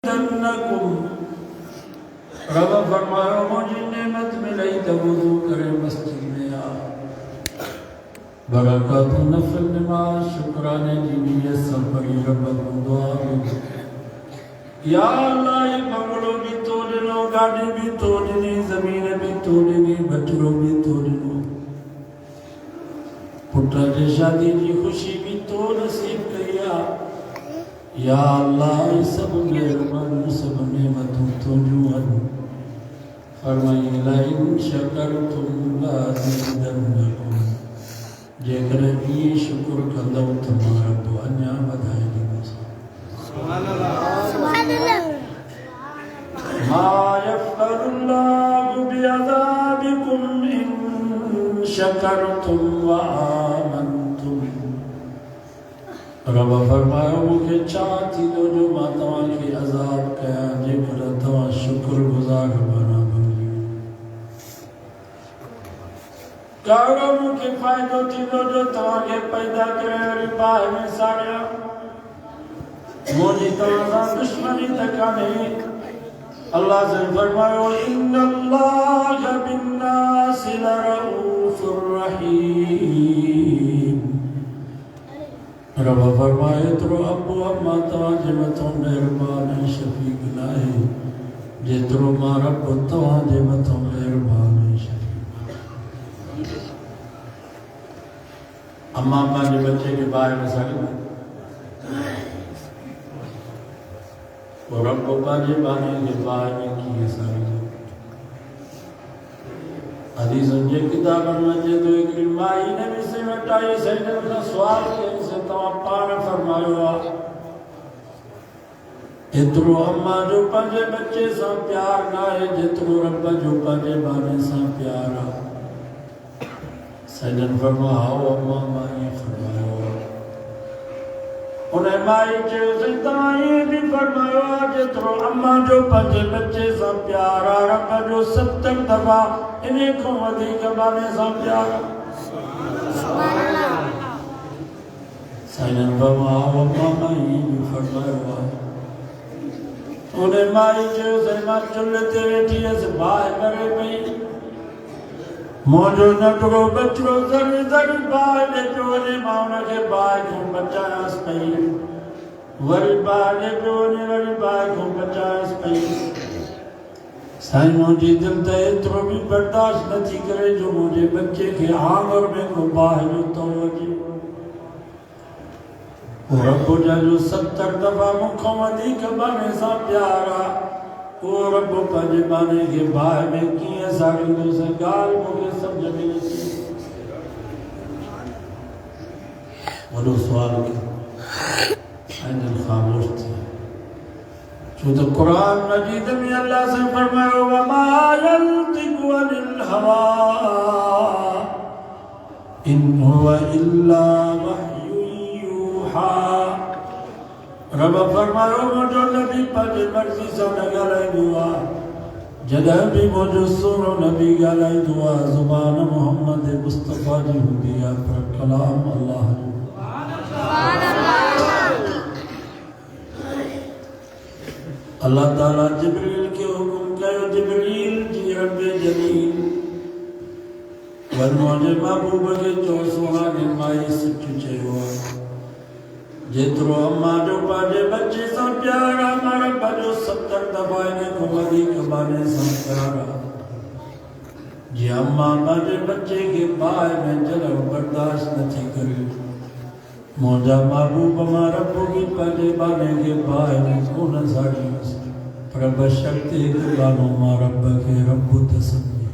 دنکم رب فرمایا مجھے نعمت ملی تو وضو کرے مسجد میں آ برکات نفل نماز شکرانے کی نیت سب پڑھی رب کو دعا دو یا اللہ یہ بنگلو بھی توڑ لو گاڑی بھی توڑنی زمین بھی توڑنی بچڑوں بھی توڑنو پٹھا جے شادی کی خوشی بھی تو نصیب کیا یا اللہ سب مہربان سب نعمتوں تو جو فرمائی لئن شکرتم لازیدنکم جے کرے یہ شکر کندو تمہارا تو انیا بدھائی دی سبحان اللہ سبحان اللہ ما یفعل اللہ بعذابکم ان شکرتم وآمنتم رب فرمایا مجھے چاہتی دو جو ماتوان کی عذاب کیا جے کرتوا شکر گزار بنا بنی کہا مجھے فائدہ تھی دو جو توان کے پیدا کرے اور باہ میں ساڑیا مجھے توان دشمنی تکا نہیں اللہ سے فرمایا ان اللہ بالناس لرؤوف الرحیم رب فرمائے تو ابو اما تواجمتوں مہربان شفیق لائے جترو ما رب تواجمتوں مہربان شفیق اما پانچ بچے کے بارے میں ساڑھے اور رب پانچ بانے کے بارے میں کیے ساڑھے حدیث انجے کتاب انجے تو ایک علمائی نبی سے مٹائی سیدن کا سوال کے ان سے توپانا فرمائیوا اترو اما جو پانچے بچے سا پیار نائے جترو رب جو پانچے بانے سا پیارا سیدن فرماؤ اما مائی فرمائیوا انہیں مائی جو زندائی بھی فرمائیوا جترو اما جو پانچے بچے سا پیارا رب جو 70 دفعہ انہیں کو ودی کبانے سا پیارا سائنن فرماؤ اما مائی بھی فرمائیوا انہیں مائی جو زیمات چلتے بیٹھی ہے سے باہر کرے بھئی موجو نٹرو بچرو ذری ذری باہر لیٹو انہیں ماؤنا کے باہر کھوں بچایا اس پہی وری باہر لیٹو انہیں باہر کھوں بچایا اس پہی سائن مجھے دل تے اترو بھی برداشت نہ تھی کرے جو مجھے بچے کے آنگر میں کو باہر جو توجہ اور رب جا جو 70 دفعہ مکھومدی کبانے سا پیارا اور رب پاجے بانے کے باہر میں کیے ساڑی دو سے گال مجھے سمجھ ملی تھی وہ سوال کی دل خاموش تھی چونکہ قرآن مجید میں اللہ سے فرمائے وَمَا يَنْطِقُ عَنِ الْهَوَىٰ إِنْ هُوَ إِلَّا وَحْيٌ يُوحَىٰ رب فرمائے مجھو نبی پاجے مرضی سا نگلائے دعا جدہ بھی مجھو سنو نبی گلائے دعا زبان محمد مصطفیٰ جی ہو دیا پر کلام اللہ اللہ تعالیٰ جبریل کے حکم کہو جبریل جی رب جلیل ورموجے محبوب کے جو سوہانے مائی سچو چہوا جترو اما جو پاجے بچے سا پیارا مارا بجو 70 دفائنے کو مدی کبانے سا پیارا جی اما پاجے بچے کے بائے میں جلو برداشت نہ تھی کری موجہ محبوب ہمارا بھوگی پاجے بانے کے بائے میں کون ساڑی رب شکتی قربانو ما رب کے رب تسمی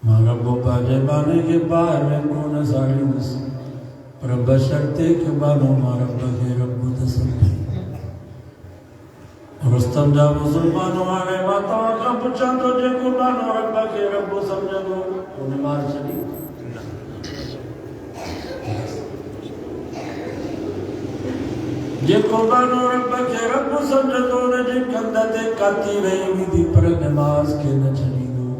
ما رب پاجے بانے کے بائے میں کون ساڑی رب شکتی قربانو ما رب کے رب تسمی رستم جا مسلمانو آنے ماتا کا پچھا تو جے قربانو رب کے رب سمجھا دو انہیں مار چلی جے قربانو رب کے رب سمجھا دو نے جے کندتے کاتی رہی دی پر نماز کے نہ چلی دو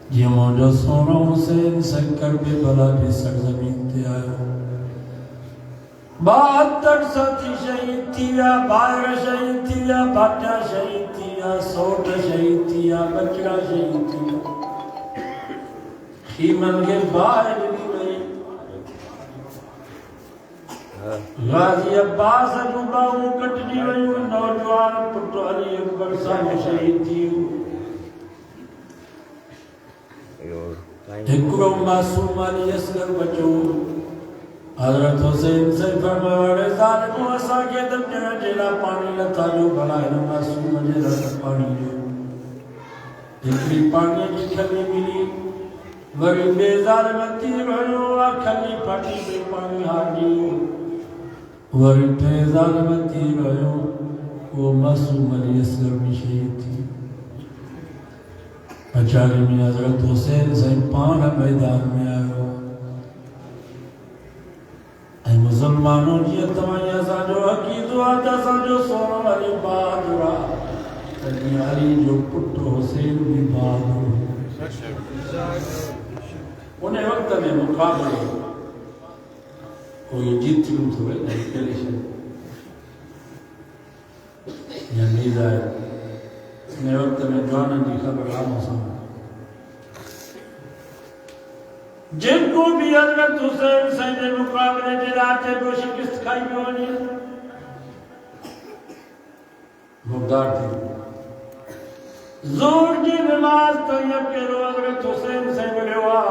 جے موجو سونو حسین سنکر بے بلا جے سرزمین تے آئے 72 ساتھی شہید تھیا، بائر شہید تھیا، بھاٹا شہید تھیا، سوٹ شہید تھیا، بچڑا شہید تھیا، خیمن کے باہر بھی گئی غازی عباس جو باہو کٹنی گئی، نوجوان پٹو علی اکبر صاحب شہید تھیو، ایکڑوں معصوم علی اصغر بچو، حضرت حسین سے فرمایا ظالم اسا کے دم جگہ جیلا پانی لتا جو بڑا ہے معصوم جیلا پانی جو دیکھلی پانی کی کھلی ملی وری بے ظالمتی رہو کھلی پھٹی بے پانی ہاڈیو وری بے ظالمتی رہو وہ معصوم علی اصغر بھی شہید تھی اچاری میں حضرت حسین سے پانا میدان میں آئے اے مسلمانوں جی تمہیں سانجو عقیدو آتا سانجو سونا علی بادرہ تنی علی جو پٹو حسین بھی بادر انہیں وقت میں مقابلے کوئی جیتی ہوں تو ہے کلیشن یا میزا ہے انہیں وقت میں جوانا جی خبر آمو سامنے جن کو بھی حضرت حسین سید مقابلے جلاتے کو شکست کھائی بھی ہونی ہے مقدار تھی زور کی نماز طیب کے رو حضرت حسین سید بڑھوا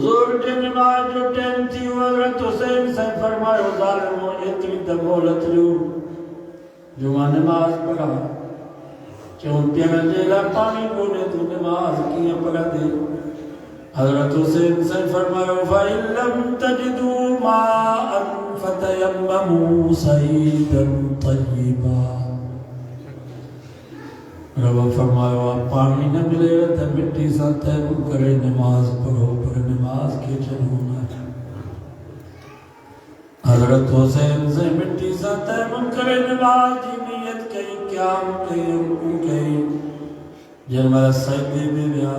زور کی نماز جو ٹیم تھی حضرت حسین سید فرمائے ظالموں اتنی دمولت لو جو ماں نماز پڑھا چون پیانا جیلا پانی کونے تو نماز کیا پڑھا دے حضرت حسین سے فرمایا فَإِن لَمْ تَجِدُوا مَاءً فَتَيَمَّمُوا صَعِيدًا طَيِّبًا رب فرمایا پانی نہ ملے تو مٹی سا تیمم کرے نماز پڑھو پر نماز کے چلونا حضرت حسین سے مٹی سا تیمم کرے نماز کی نیت کئی قیام کئی رکوع کئی جنمہ سجدے میں بیا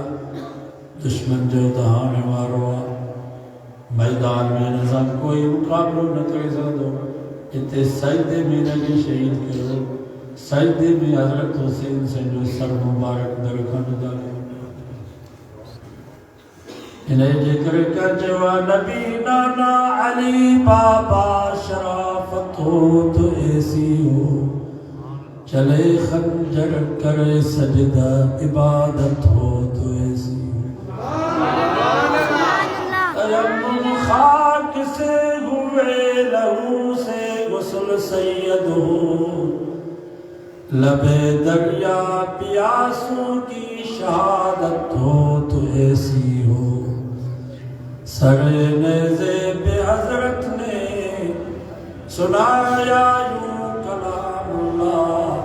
دشمن جو دہانے ماروا میدان میں نظام کوئی مقابلہ نہ کرے سکتو اتنے سجدے میں نبی شہید کرو سجدے میں حضرت حسین سے جو سر مبارک درکھن ڈالے انہیں ذکر کر جوا نبی نانا علی بابا شرافت ہو تو ایسی ہو چلے خنجر کرے سجدہ عبادت ہو تو ایسی تیمم خاک سے ہوئے لہو سے غسل سید ہو لبے دریا پیاسوں کی شہادت ہو تو ایسی ہو سر نیزے پہ حضرت نے سنایا یوں کلام اللہ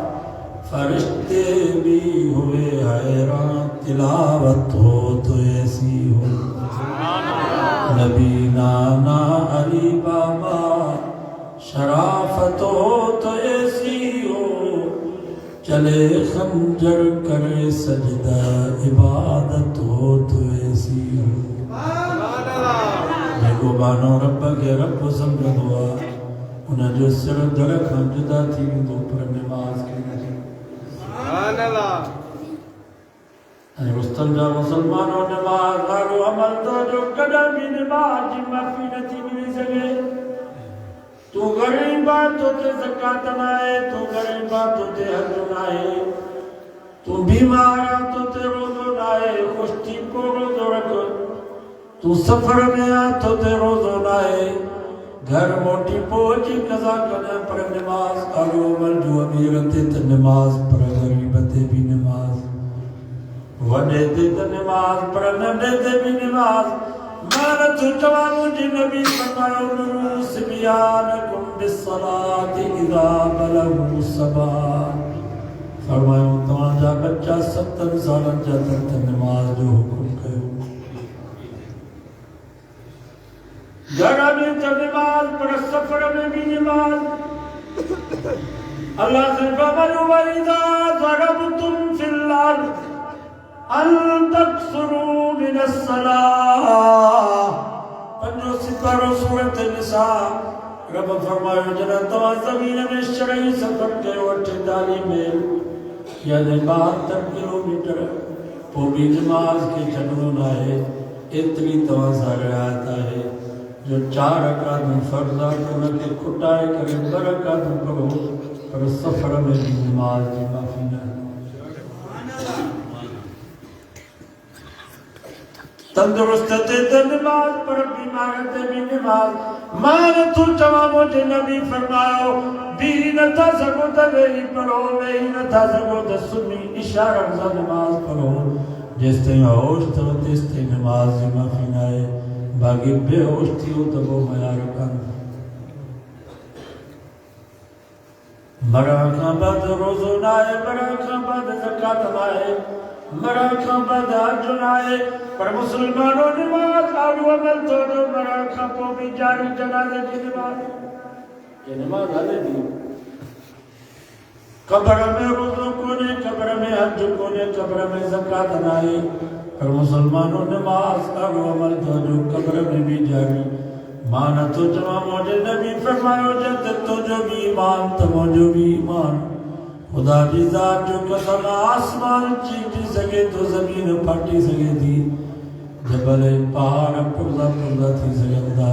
فرشتے بھی ہوئے حیران تلاوت ہو تو ایسی ہو نبی نانا علی بابا شرافت ہو تو ایسی ہو چلے خنجر کرے سجدہ عبادت ہو تو ایسی ہو دیکھو بانو رب کے رب سمجھ دعا انہیں جو سر درکھاں جدا تھی تو پر نماز کی نہیں سبحان اللہ رستم جا مسلمانوں نماز دارو عمل تو جو قدر بھی نماز جی معافی نتی ملی سکے تو غریب بات ہوتے زکاة نائے تو غریب بات ہوتے حج نائے تو بیمار آت ہوتے روزو نائے خوشتی کو روزو رکھو تو سفر میں آت ہوتے روزو نائے گھر موٹی پوچی قضا کرنے پر نماز آلو عمل جو امیرتے تو نماز پر غریبتے بھی نماز وڈے تے نماز پڑھنے تے بھی نماز مانت جوانو جی نبی فرمایا نروس بیانکم بالصلاة اذا بلغوا سبا فرمایا تمہاں جا بچہ 70 سالن جاتا تے نماز جو حکم کرو گھر میں تو نماز پر سفر میں بھی نماز اللہ سے فرمایا وَإِذَا ضَرَبْتُمْ فِي الْأَرْضِ أَن تَقْصُرُوا مِنَ الصَّلَاةِ پنجو سپارو سورت نساء رب فرمائے جنہ تو زمین میں شرعی سفر کے وٹے دالی میں یعنی 72 کلومیٹر وہ بھی نماز کے چھڑوں نہ ہے اتنی تو سارے آتا ہے جو 4 رکعت فرض ان کے کھٹائے کرے 2 رکعت پڑھو پر سفر میں بھی نماز کی معافی نہ تندرست تے نماز پڑھ بیمار تے بھی نماز مان تو چوا مجھے نبی فرماؤ بھی نہ تھا سکو تے وہی پڑھو وہی نہ تھا سکو تے سنی اشارہ سے نماز پڑھو جس تے ہوش تو جس تے نماز کی معافی نہ ہے باقی بے ہوش تھی ہو تو وہ معیار کن مرا کھاں بعد روزو نہ آئے مرا کھاں بعد زکاة نہ آئے مرا کھاں بعد حج نہ آئے پر مسلمانوں نماز آڑو عمل تو جو مرا کھاں پو بھی جاری جنازے کی نماز یہ نماز حلے دی قبر میں روزو کونے قبر میں حج کونے قبر میں زکاة نہ آئے پر مسلمانوں نماز آڑو عمل تو جو قبر میں بھی جاری مانا تو جمع موجے نبی فرمائے جد تو جو بھی ایمان تمو جو بھی ایمان خدا کی ذات جو قسم آسمان چیٹی سکے تو زمین پھٹی سکے تھی جبل پہاڑ پرزا پرزا تھی سکتا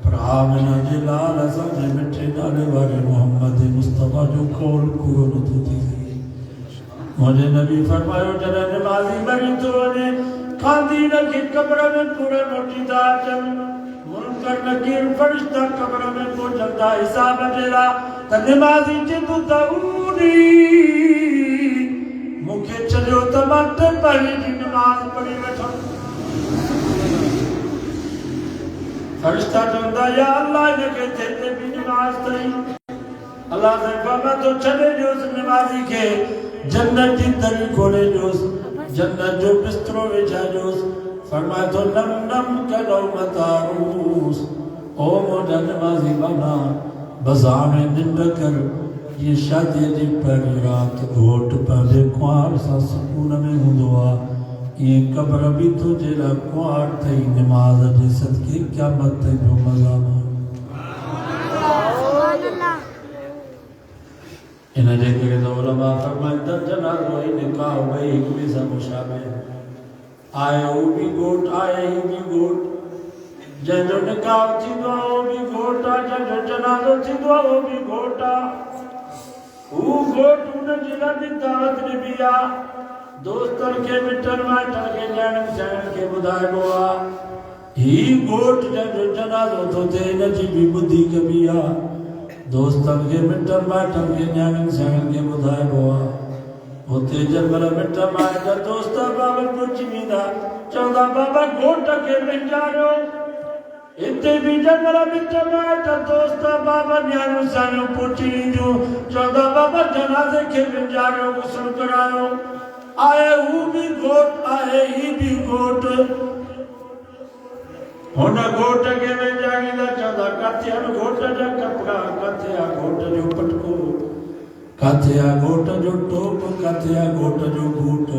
پر آمنہ جلال حسن نے مٹھے ڈالے والے محمد مصطفیٰ جو کول کول تو تھی مجھے نبی فرمائے جنہ نمازی بری تو انہیں کھاندی رکھی قبر میں پورے موٹی دا چل منکر نکیر فرشتہ قبر میں پوچھتا حساب جلا تا نمازی جدو تاونی مکھے چلو تمہتے پہلی کی نماز پڑھی بیٹھا فرشتہ جندہ یا اللہ انہیں کہتے تھے بھی نماز تھی اللہ سے فرما تو چلے جو اس نمازی کے جنت کی دری کھولے جو جنت جو بستروں ویچا جو فرمائے تو نم نم کلو متاروس او موجہ نمازی بنا بزانے نند کر یہ شادی جی پہلی رات گھوٹ پہلے کوار سا سکون میں ہوں دعا یہ قبر بھی تجھے کوار تھی نماز جسد کی قیامت تھی جو مزام انہیں دیکھ کے تو علماء فرمائے در جناز وہی نکاح ہوئی ایک بھی سا مشابہ آئے ہو بھی گوٹ آئے ہی بھی گوٹ جنجو نکاح تھی دعا ہو بھی گوٹا جنجو جنازو تھی دعا ہو بھی گوٹا وہ گوٹ انہیں جنہ بھی دعوت نے بیا دوستر کے مٹر مائٹر کے جانب سین کے بدائے بوا ہی گوٹ جنجو جنازو تو تے نجی بھی بدھی کے بیا دوستر کے مٹر مائٹر کے جانب سین کے بدائے بوا ہوتے جنبل مٹر مائٹر دوستر بابا پوچھی میدہ چودہ بابا گوٹا کے من جا رہے ہو اتے بھی جنبل مٹر مائٹر دوستر بابا نیانو سانو پوچھی جو چودہ بابا جنازے کے من جا رہے ہو غسل کرائے ہو آئے ہو بھی گوٹ آئے ہی بھی گوٹ ہونا گوٹ کے من جاگی دا چودہ کاتیا گوٹ جا کپڑا کاتیا گوٹ جو پٹکو کاتیا گوٹ جو ٹوپ کاتیا گوٹ جو گوٹ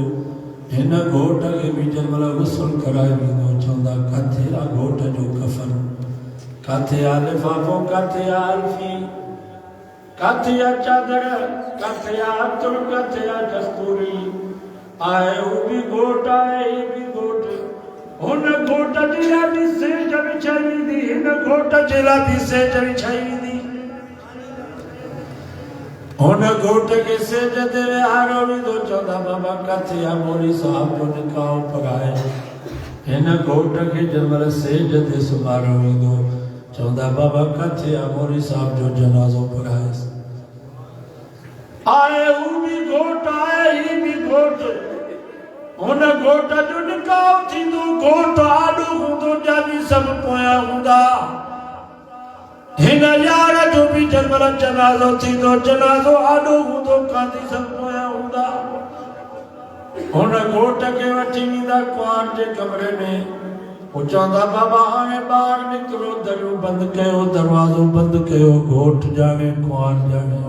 ہن گوٹ کے بھی جنبل غسل کرائے بھی دو چودہ کاتیا گوٹ جو کفن کاتیا لفافو کاتیا الفی کاتیا چادر کاتیا عطر کاتیا دستوری آئے ہو بھی گوٹ آئے ہی بھی گوٹ ہن گوٹ جلا بھی سے جب چھائی دی ہن گوٹ جلا بھی سے جب چھائی دی ہن گوٹ کے سے جدے میں آرو بھی دو چودہ بابا کاتیا مولی صاحب جو نکاؤ پر آئے ہن گوٹ کے جنبل سے جدے سمارو بھی دو چودہ بابا کاتیا مولی صاحب جو جنازوں پر آئے آئے ہو بھی گوٹ آئے ہی بھی گوٹ ہن گوٹ جو نکاؤ تھی دو گوٹ آڈو ہوں دو جانی سب پویا ہوں دا ہن یار جو بھی جنبل جنازو تھی دو جنازو آڈو ہوں دو کاندی سب پویا ہوں دا ہن گوٹ کے وٹی میدہ کوار جے کمرے میں وہ چاندہ بابا آنے باہر نکلو درو بند کہو دروازو بند کہو گوٹ جانے کوار جانے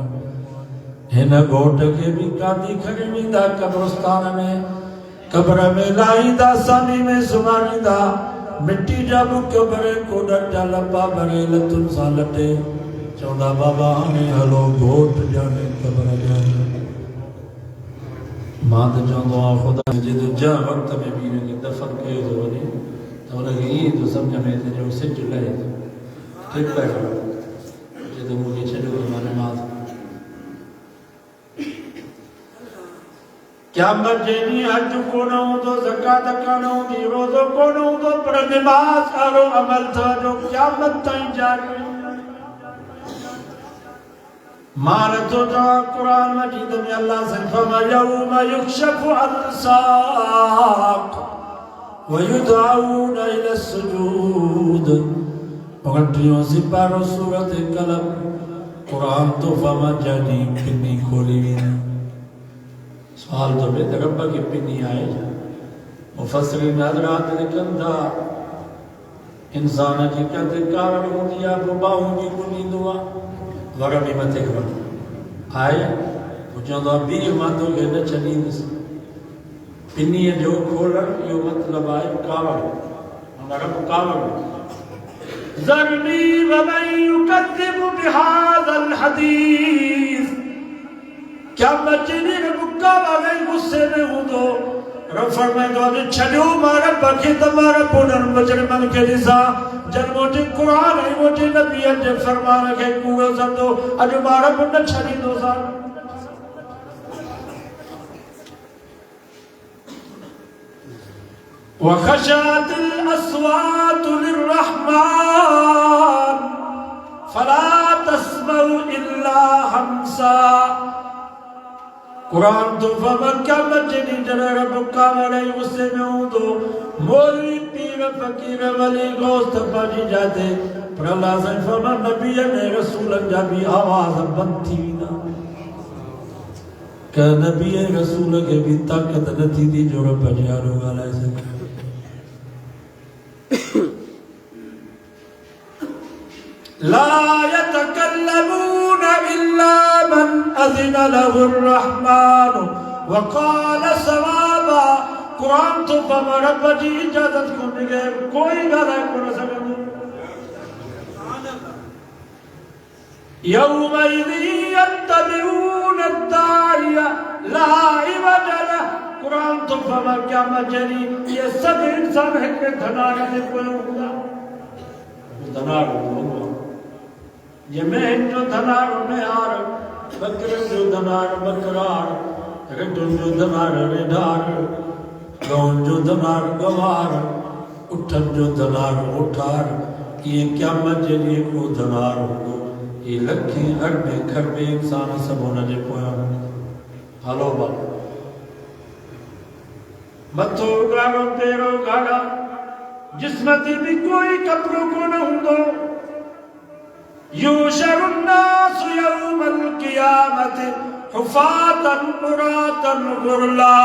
ہن گوٹ کے بھی کاندی کھڑی میدہ قبرستان میں قبر میں لائی دا سانی میں سمانی دا مٹی جا بکے بھرے کوڈر جا لپا بھرے لتن سا لٹے چودہ بابا ہمیں ہلو گھوٹ جانے قبر جانے ماں تو چودہ خدا جدو جا وقت میں بینے کے دفن کے زوری تو لگے یہ تو سمجھا میں تھے جو سچ لئے تھے ٹھیک بیٹھا جدو مجھے چھڑے ہوئے مانے ماں کیا مجھنی حج کو نہ ہوں تو زکاة کا نہ ہوں دی روزو کو نہ ہوں تو پر نماز آرو عمل تھا جو قیامت تائیں جاگی مارتو جا قرآن مجید میں اللہ سے فرما یوم یکشف عن ساق ویدعون الى السجود پگنٹریوں سے پارو سورت قلم قرآن تو فرما جانی پنی کھولی وین سوال تو بے ربا کی پنی آئے جا مفسرین حضرات لکھن دا انسان کی کہتے کارن ہوں دیا بباہوں کی کنی دعا ورمی مت ایک بار آئے وہ چاہتا بیر ماتوں کے نہ چلی دس پنی جو کھولن یہ مطلب آئے کارن ہمارا کارن ذرنی ومن یکذب بہذا الحدیث کیا مجھنی ربکا باگئی غصے میں ہوں دو رب فرمائے دو آنے چھلیو مارا پاکی تمہارا پونر مجر من کے لسا جن موٹی قرآن ہے موٹی نبی ہے جب فرمانا کہ کوڑا سمدو اجو مارا پونر چھلی دو سال وخشات الاسوات للرحمن فلا تسمعوا الا حمسا قرآن تو فمن کیا مجھنی جنہ رب کامرائی غصے میں ہوں دو مولی پیر فقیر ولی گوست پاجی جاتے پر اللہ سے فرمان نبی نے رسول جابی آواز بند تھی نا کہ نبی رسول کے بھی طاقت نہ تھی دی جو رب جارو گا لائے سکے لا يتكلمون إلا من أذن له الرحمن وقال صوابا قرآن تو فما رب جی اجازت کو بغیر کوئی گالا کو نہ سکے يومئذ يتبعون الداعي لا عوج له قرآن تو فما کیا مجری یہ سب انسان ہے کہ دھنار نے کوئی ہوگا دھنار ہوگا یہ میں جو دھنار میں آر بکر جو دھنار بکرار رڈن جو دھنار ریڈار گون جو دھنار گوار اٹھن جو دھنار اٹھار یہ کیا مجھے کو دھنار ہوگا یہ لکھیں اربے کھربے انسان سب ہونا جے پویا حالو با متھو گاڑو پیرو گاڑا جسمتی بھی کوئی کپڑوں کو نہ ہوں دو یوشر الناس یوم القیامت حفاتا عراتا غرلا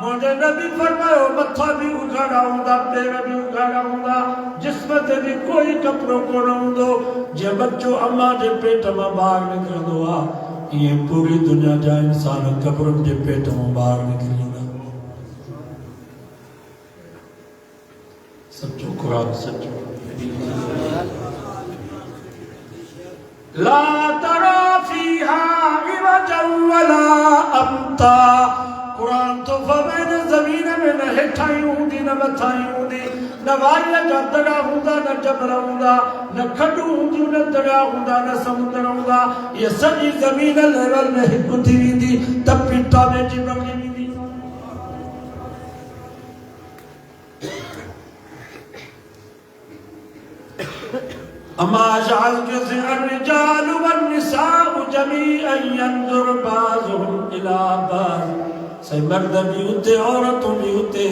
مجھے نبی فرمائے متھا بھی اگھاڑا ہوں دا پیر بھی اگھاڑا ہوں دا جسمت بھی کوئی کپڑوں کو نہ ہوں دو جے بچوں اماں جے پیٹ میں باہر نکل دو یہ پوری دنیا جا انسان کپڑوں جے پیٹ میں باہر نکلی دا سچو قرآن سچو لا ترى فيها عوجا ولا امتا قرآن تو فمین زمین میں نہ ہٹھائی ہوں دی نہ بتھائی ہوں دی نہ وائیہ جا دڑا ہوں دا نہ جبرا ہوں دا نہ کھڑو ہوں دی نہ دڑا ہوں دا نہ سمندر ہوں دا یہ سجی زمین لیول میں حکمتی بھی دی تب پیٹا میں جبرا بھی دی اما جعلت الرجال والنساء جميعا ينظر بعضهم الى بعض سے مرد بھی ہوتے عورتوں بھی ہوتے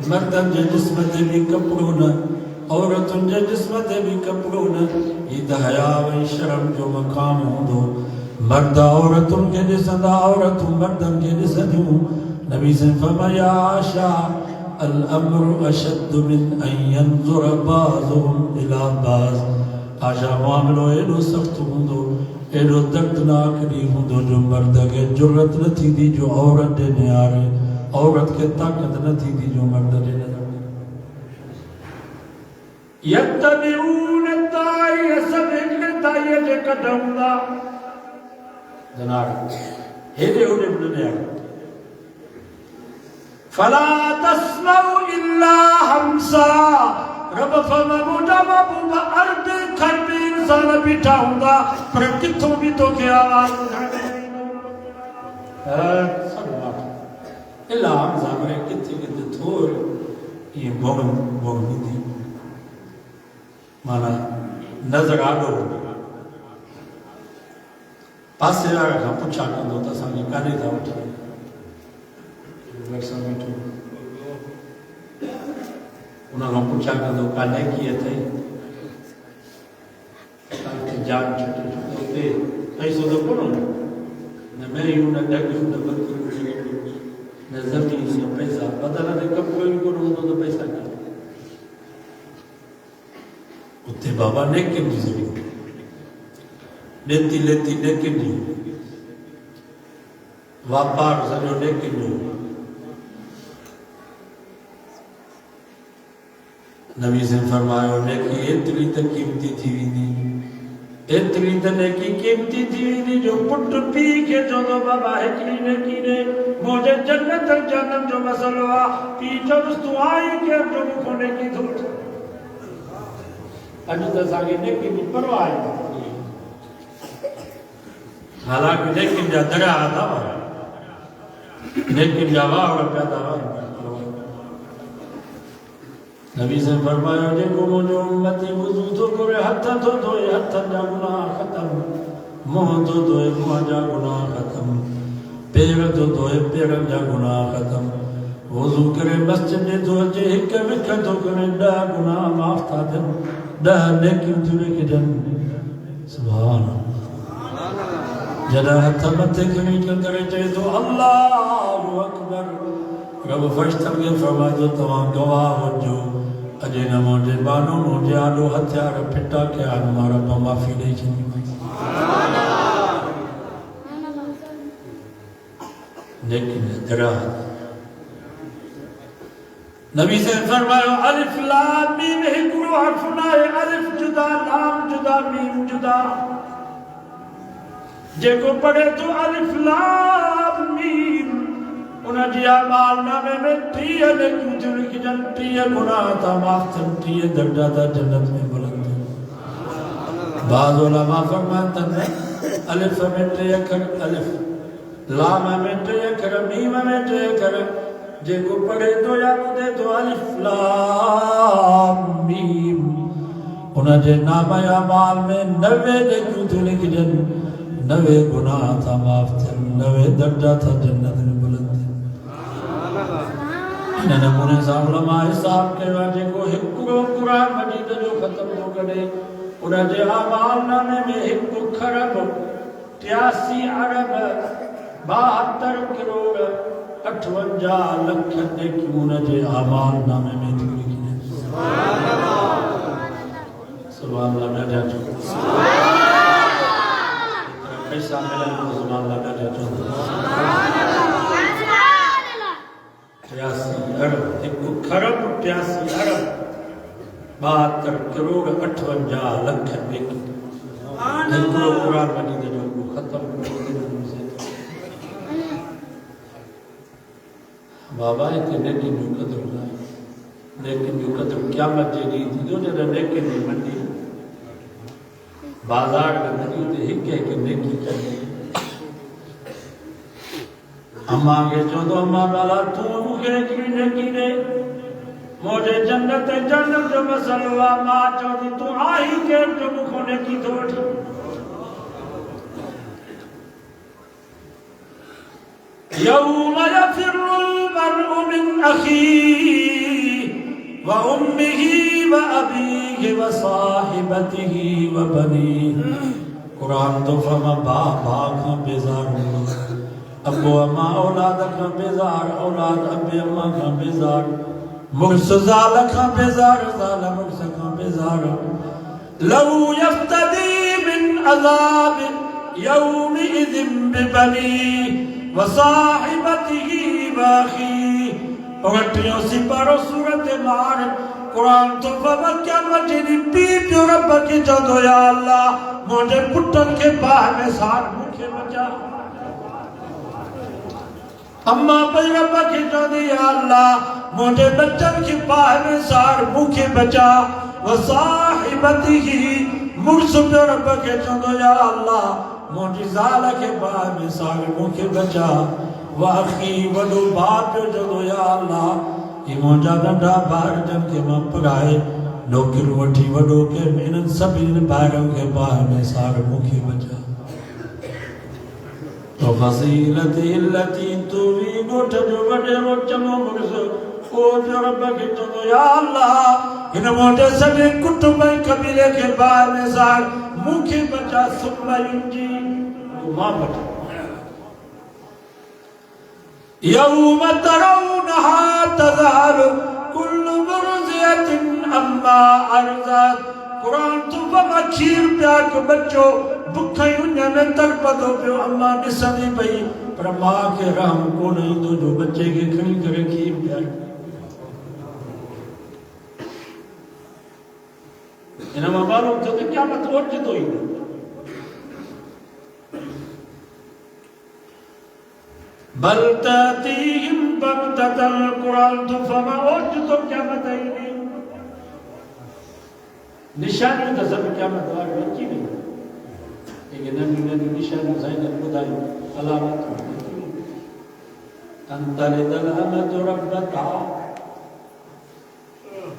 مردن جے جسم دے بھی کپڑوں نہ عورتوں جے جسم دے بھی کپڑوں نہ یہ حیا و شرم جو مقام ہوں دو مرد عورتوں کے جسد عورتوں مردن کے جسد ہوں نبی سے فرمایا عاشا الامر اشد من ان ينظر بعضهم الى بعض آجا معاملو ایڈو سخت ہوں دو ایڈو دردناک نہیں ہوں دو جو مرد کے جرت نہ تھی دی جو عورت دینے آ رہے عورت کے طاقت نہ تھی دی جو مرد دینے آ رہے یتبعون الداعی سب ہجر دائی جے کٹھوں دا جناب ہیدے ہونے بلنے آگا فلا تسمعوا الا ہمسا رب فرمایا مبوبا ارد کھر بھی انسان بیٹھا ہوں گا پر کتوں بھی تو کیا آواز سب اللہ حمزہ مرے کتے تھوڑ یہ بغن نہیں تھی مانا نظر آگو پاس سے آگا کھا پچھا کر دوتا سانگی کانے تھا اٹھا ویسا بیٹھو انہوں نے پوچھا کہ تو کانے کیے تھے کہ جان چھوٹے چھوٹے ہوتے ایسو تو کنو نہ میں یوں نہ ڈھگیوں نہ بکیوں نہ زمین نہ پیسہ بدلہ نے کب کوئی کنو تو پیسہ کر اتے بابا نیکن جی زمین لیتی لیتی نیکن جی واپار سجو نیکن جی نبی سے فرمایا نیکی اتنی تک قیمتی تھی ویندی اتنی تک نیکی قیمتی تھی ویندی جو پٹ پی کے جو دو بابا ہکلی نیکی نے مجھے جنت جنم جو مسلوہ پی جو رستو آئی کے جو مکھو نیکی دھوٹ اجو تساگی نیکی بھی پروائی حالانکہ نیکی جا درہ آتا ہوا نیکی جا واہ پیدا ہوا نبی سے فرمایا دیکھو مجھے امتی وضو تو کرے ہتھا تو دھوئے ہتھا جا گناہ ختم منہ تو دھوئے منہ جا گناہ ختم پیر تو دھوئے پیر جا گناہ ختم وضو کرے مسجد دو جے ہک وکھ تو کرے ڈا گناہ معاف تھا دن ڈا نیکی جڑے کے جن سبحان جدا ہتھا متے کھڑی کرے چاہے تو اللہ اکبر رب فرشتہ کے فرمائے تو تمام گواہ وجو اجے نہ مجھے بانو مجھے آلو ہتھیار پھٹا کے آن مارا پا معافی نہیں چنی لیکن درہ نبی سے فرمایا الف لام میم ہکڑو حرفنا ہے الف جدا لام جدا میم جدا جے کو پڑھے تو الف لام میم انہاں جی آمال نامے میں ٹیئے لیکن جن کی جن ٹیئے گناہ تا مافتن ٹیئے درجہ تا جنت میں بلند بعض علماء فرماتا ہے الف میں ٹیئے کر الف لام میں ٹیئے کر میم میں ٹیئے کر جے کو پڑھے تو یا مدے تو الف لام میم انہاں جے نام آمال میں 90 لیکن جن کی جن 90 گناہ تا مافتن 90 درجہ تا جنت میں بلند انہیں نمونے صاحب علماء صاحب کے واجے کو ہکڑو قرآن مجید جو ختم ہو گئے انہیں جے آمال نامے میں ہکڑو خرب 83 عرب 72 کروڑ 58 لکھ نیکی انہیں جے آمال نامے میں لکھی ہے سبحان اللہ میں جا چکا پیسہ ملن کو سبحان اللہ میں جا چکا 83 ارب ایک خرب 83 ارب 72 کروڑ 58 لکھ نیکی ہکڑو قرآن مجید جو ختم ہو گئے بابا ایک نیکی جو قدر لائے لیکن جو قدر قیامت جیدی تھی جو جنہ نیکی نہیں منی بازار میں نہیں ہوتے ہکے کہ نیکی کرنے اماں کے جو دو اماں بالا تو مکھے کی نیکی نے مجھے جنت جنت جو مسلوہ ماں چودی تو آئی کے جو مکھوں نیکی دوٹی یوم یفر المرء من اخیہ وامہ وابیہ وصاحبتہ وبنیہ قرآن تو فرما باپ کا بیزار ہوگا ابو اما اولاد کا بیزار اولاد ابی اما کا بیزار مرس زال کا بیزار زال مرس کا بیزار لو یفتدی من عذاب یومئذ ببنی وصاحبتہ واخی اگٹیوں سپارو صورت مار قرآن تو بابا کیا مجھے بیب جو رب کی جدو یا اللہ مجھے پٹن کے باہ میں سار مکھے بچا اماں بھائی رب کی جدو یا اللہ مجھے بچن کی باہ میں سار مکھے بچا وصاحبتی ہی مرسب جو رب کے جدو یا اللہ مجھے زالہ کے باہ میں سار مکھے بچا واقعی وڈو باپ جو جدو یا اللہ یہ موجہ ڈنڈا بار جن کے ماں پرائے نوکر وٹھی وڈو کے محنت سبین باروں کے باہ میں سار مکھی بچا تو فضیلتی اللتی توی گوٹھ جو وڈے روچنو مرز او جو رب کے چلو یا اللہ ان موٹے سبی کٹبائی قبیلے کے باہ میں سار مکھی بچا سبائی جی ماں بچا یوم ترونها تذہل کل مرضیت اما ارزاد قرآن تو بما کھیر پیاک بچو بکھائی انیا میں ترپدو پیو اما نسانی بھئی پر ماں کے رحم کو نہیں دو جو بچے کے کھڑی کرے کھیر پیاک انہاں معلوم تھا کہ کیا مطلب جتو ہی بل تاتیہم بغتت القرآن تو فما اوجتو کیا بتائیے نشانی تو سب کیا بتائیے بچی نہیں لیکن نبی نشانی زینب بدائی علامت انتلد الامت ربتا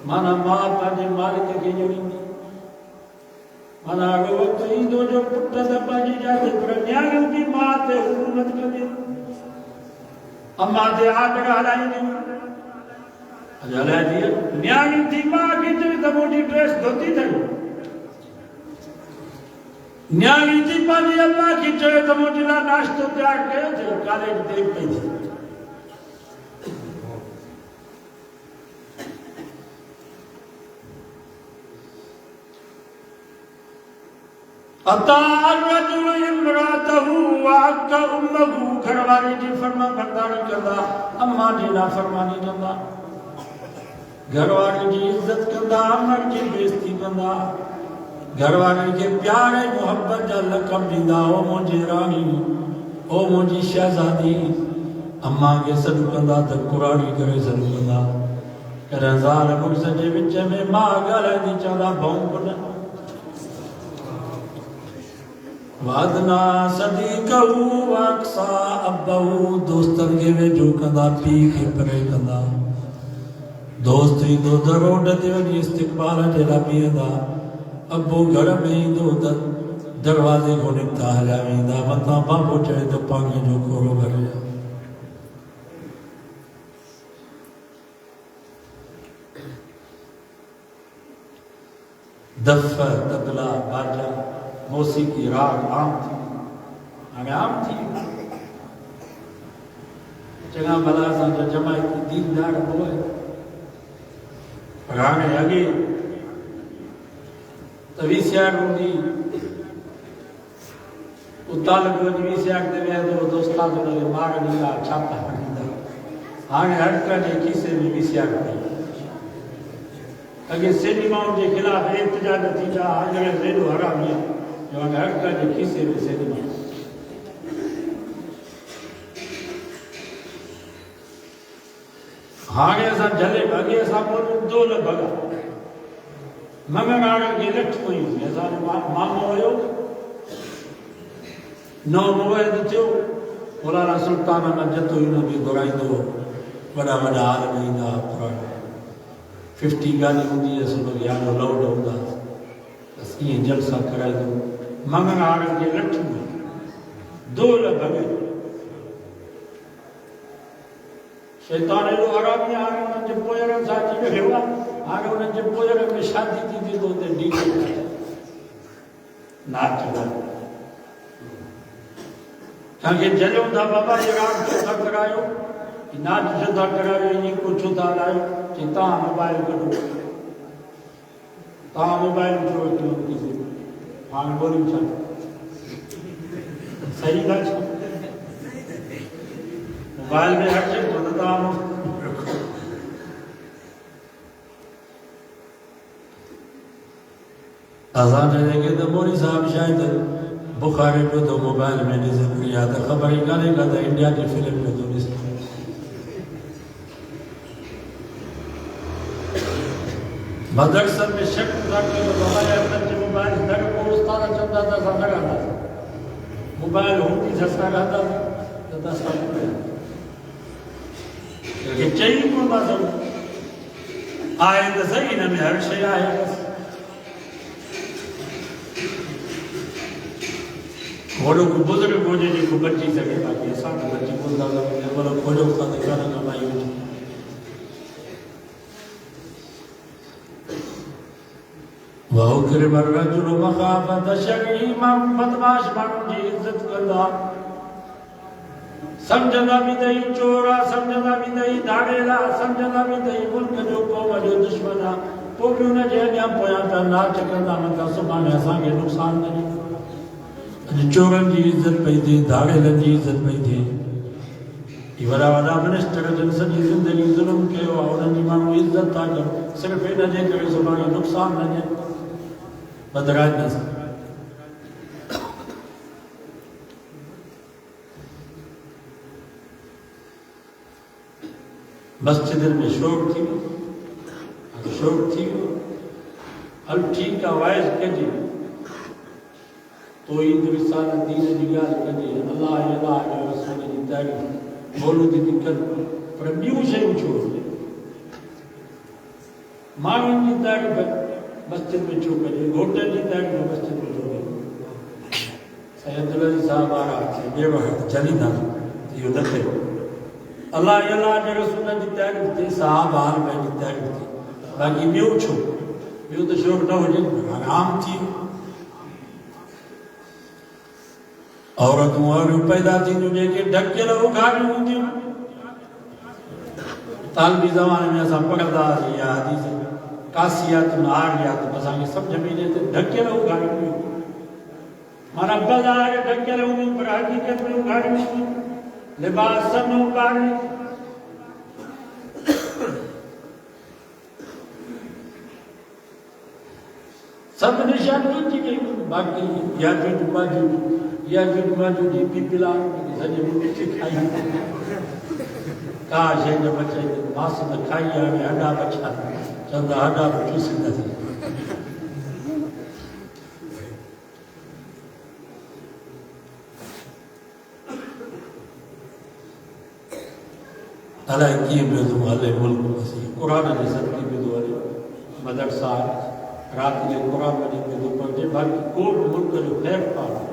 مانا ماں پانے مالک کے جوڑی مانا وقت ہی دو جو پٹھا دا پاجی جاتے پر نیاگل بھی ماں تے حکومت کرنے اماں دے آٹھا ہلائی نہیں ہلائی دیا نیاگی تھی ماں کی چلی تا موٹی ڈریس دھوتی تھی نیاگی تھی پانی اماں کی چلی تا موٹی ناشتو تیار گئے تھے کالج دیکھتے تھے اتا الرجل امراتہو وعکا امہو گھروانی جی فرما برداری کردا اماں جی نا فرمانی کردا گھروانی جی عزت کردا امر جی بیستی کردا گھروانی کے پیارے محبت جا لقب دیدا او مجھے رانی او مجھے شہزادی اماں کے صدو کردا تا قرآنی کرے صدو کردا کرن زال مقصد جے بچے میں ماں گلے دی چاہدا بھون کرنا وعدنا صدیقہو واقصا ابہو دوستن کے میں جو کندہ پی کے پرے کندہ دوستی دو دروڈ دیونی استقبال جلا پیدا ابو گھر میں ہی دو دروازے کو نکتا حلاویں دا مطا بابو چاہے تو پانگے جو کورو بھر جا دفع تبلا باجا موسیقی راگ عام تھی ہمیں عام تھی جگہ بلازاں جو جمعی کی دیندار ہوئے رانے آگے تو ویسیار ہوندی اتالک وجہ ویسیار دے گئے تو دوستان تو لگے مار نہیں آ چھاپتا پڑھیندہ آگے ہٹکا جے کیسے بھی ویسیار ہوئی اگر سینیماؤں کے خلاف احتجاج نتیجہ آگے زیدو حرام ہے جو ہر کا جو کسی بھی سے نہیں آگے ایسا جلے بھگے ایسا بولو دو لبھگا مگر آگے کی لٹ ہوئی ایسا مامو ہوئے نو موئے دیتیو مولانا سلطان احمد جتو ہی نبی درائی دو بڑا بڑا عالمی دا قرآن 50 گالی ہوندی ہے سنو یانو لوڈ ہوندہ بس یہ جلسہ کرائی دو مگر آگے کے لٹ ہوئی دو لبھگے شیطان لو حرامی آگے انہیں جب پویرن ساتھی میں ہوا آگے انہیں جب پویرن میں شادی کی تھی تو دے ڈیجے کرتا ناچ چلا کیونکہ جلوں دا بابا یہ راگ چوتا کرائیو ناچ چوتا کرائیو یہ کو چوتا لائیو کہ تاں موبائل کرو تاں موبائل کرو کسی آن بولی چاہتا صحیح گا چاہتا موبائل میں ہر چیز بندتا ہوں اذان دے کے تو موری صاحب شاید بخاری پہ تو موبائل میں نظر کیا تھا خبری کرے گا تھا انڈیا کی فلم میں تو نظر مدرسہ میں شک تھا کہ بابا بچے موبائل در کو استاد چلتا تھا سمجھا تھا موبائل ہوتی سستا رہتا تو دس کہ چاہیے کو بازم آئے تو صحیح نہ میں ہر شے آئے بس گھوڑوں کو بزرگ ہو جائے کو بچی سکے باقی ایسا کہ بچی کو زیادہ بڑا کھوجو کا دکھانا کمائی ہو جائے وَأُكْرِمَ الرَّجُلُ مَخَافَةَ شَرِّهِ مَنْ بدماش مانو جی عزت کردا سمجھنا بھی دئی چورا سمجھنا بھی دئی دھاڑیلا سمجھنا بھی دئی ملک جو قوم جو دشمنا پوکیوں نے جے نیا پویا پہ ناچ کرنا مطا سبحانے اساں کے نقصان نہیں چورن جی عزت پہ تھی دھاڑیلن جی عزت پہ تھی یہ وڈا وڈا منسٹر جن سجی زندگی ظلم کے اور ان جی مانو عزت تا کر صرف یہ نہ جے کرے سبحانے نقصان نہ جے بدراج نہ سکتا مسجد میں شوق تھی ال ٹھیک کا وائز کجی تو یہ رسالہ دین نگاہ کجی اللہ علیہ رسول کی تعریف بولو دی دقت پر بیو شے چھوڑ مانن کی تعریف مسجد میں چھو کر گھوٹے کی تعریف مسجد میں چھو کر سید علی صاحب آ رہا ہے بے وقت چلی نہ یہ دکھے اللہ کے رسول کی تعریف تھی صحابہ آل میں کی تعریف تھی باقی بیو چھو بیو تو شوق نہ ہو جائے حرام تھی عورتوں اور پیدا تھی تجھے کہ ڈھک کے لہو گھاڑی ہوتی طالبی زمانے میں ایسا پکڑتا یا حدیث کاسیات ناریات بساں کے سب جمعی دیتے ڈھک کے لہو گھاڑی ہوتی مانا بزا ہے ڈھک کے لہو پر حقیقت میں گھاڑی ہوتی لباس سب نو گھاڑی سب نشان کی گئی باقی یا جو ماجو جی پلا سجے مٹی کھائی کاش ہے جو بچے ماس میں کھائی آگے ہڈا بچا چندہ ہڈا بچو سندہ تھی اللہ کی بیدو والے ملک مسیح قرآن نے سب کی بیدو والے مدرسہ رات کے قرآن میں بیدو پڑھتے باقی کوٹ ملک جو خیر پاڑا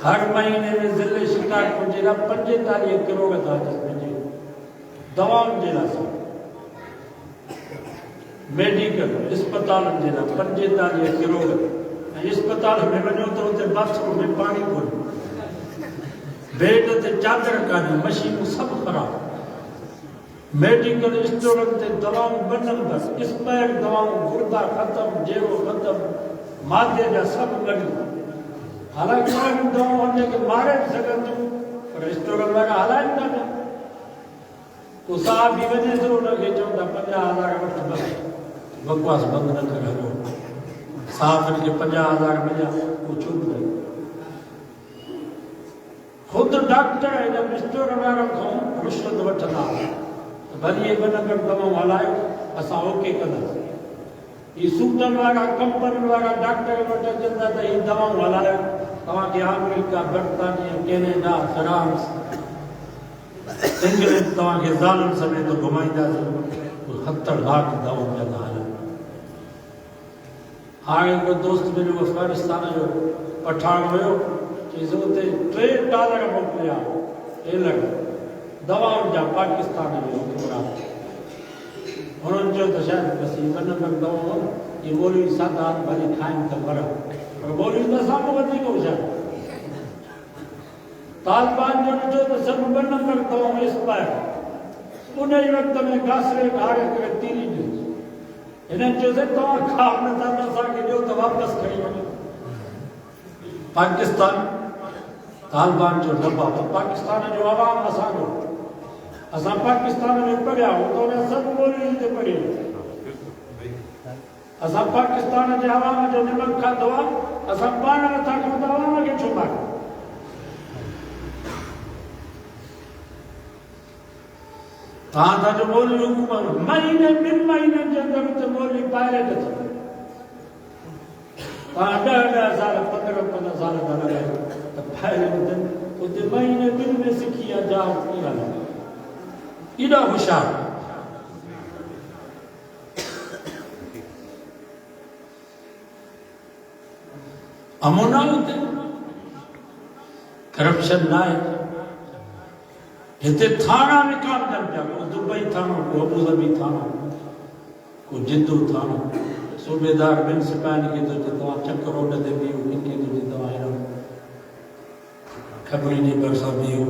ہر مہینے میں ذلے شکار کو جیرا 45 کروڑ تھا جس میں جی دوام جیرا سا میڈیکل اسپتال جیرا 45 کروڑ اسپتال میں بنیو تو ہوتے بس میں پانی کو بیڈ تے چادر کانی مشین سب خراب میڈیکل اسٹور تے دواؤں بنن بس اسپائر دواؤں گردہ ختم جیرو ختم مادے جا سب گڑی حالانکہ ان دواؤں ہونے کے مارے سکن تو پر اسٹور لگا حالات نہ دے تو صاحب ہی وجہ ضرور لگے چوندا 50,000 وقت بس بکواس بند نہ کرو صاحب کے 50,000 ملیا وہ چھوٹ گئے خود ڈاکٹر ہے جب اسٹور میں رکھوں رشوت وٹھنا بھلی یہ بنا کر دواؤں ہلائے اسا اوکے کدا یہ سوٹن والا کمپن والا ڈاکٹر وٹا چلتا تھا یہ دواؤں ہلائے تمام کے امریکہ برطانیہ کینیڈا فرانس انگلینڈ تمام کے ظالم سمیت تو گھمائیدہ سے 70 لاکھ دواؤں جانا ہے آئے کو دوست میرے افغانستان جو پٹھان ہوئے چیزوں تے $3 موکلیا اے لگ دواؤں جا پاکستان میں حکمران انہوں جو تو شاید بس یہ بنا کر دواؤں یہ مولوی ساتھ بھلی کھائیں تو مرا اور مولوی نہ سامنے بدلی کو شاید طالبان جو تو سب بنا کر دواؤں اس پائے انہیں وقت میں گاسرے کھاڑے کرے تیری جو انہیں جو سے دواؤں کھاپ میں تھا سا کہ جو تو واپس کھڑی ہوئی پاکستان طالبان جو لبا پاکستان جو عوام اسانو اساں پاکستان میں پڑھیا ہو تو انہیں سب بولی تے پڑھی اسا پاکستان کے عوام جو نمک کھا دوا اسا پانا تھا کھا عوام کے چھپا تاں تھا جو مولوی حکومت مہینے بن مہینے کے اندر تے مولوی پائلٹ تھا تاں 10 سال 15 سال کا لگا تو پائلٹ تے مہینے بن میں سکھیا جہاز کیا ایڈا ہوشیار امونا ہوتے کرپشن نہ ہے یہ تھانا میں کام کر پیا کو دبئی تھانا کو ابو ظبی تھانا کو جدو تھانا صوبے دار بن سپاہی کی تو جتوا چکر روڈ دے بھی ان کی تو جتوا ہے کھبری نہیں برسا بھی ہو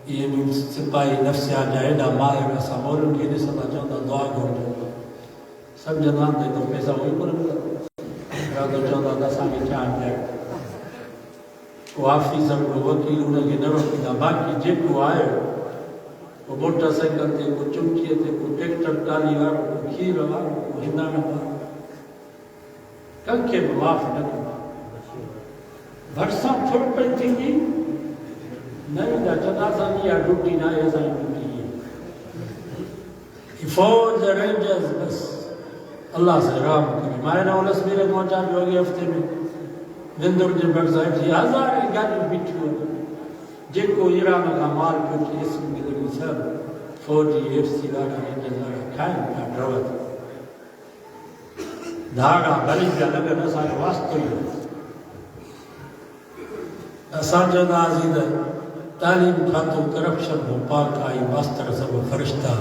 یہ بھی سپاہی نفس آ جائے ڈا ماہر ایسا مولوں کی نہیں ستا چاہتا دعا کر سب جنان دے تو پیسہ ہوئی پر تو چاہتا دسا میں چاہ جائے وہ آفیسر کو وکیل انہیں کے نرو کی باقی جے کو آئے وہ موٹر سائیکل تھے کو چمکیے تھے کو ٹریکٹر ٹالی وارو کو کھیر وارو کو ہندان وارو کنکھے معاف نہ کرو بھرساں تھوڑ پہ تھی گی نہیں دا جنازہ نہیں ڈوٹی نہ ایسا ہی ڈوٹی ہے فوج رینجرز بس اللہ سے رام کرے مارے نولس میرے پہنچا جو گئے ہفتے میں وندر جن پر صاحب جی ہزار گاڑی بیٹھی ہو جے کو ایران کا مال پوچھی اس میں لگی سب فوجی ایف سی لاڑا رینجرز کھائیں کا ڈروت دھاڑا بلی پہ لگے نہ سارے واسطے ہی اساجد عزیز تعلیم کھاتو کرپشن ہو پاک آئی ماستر سب فرشتہ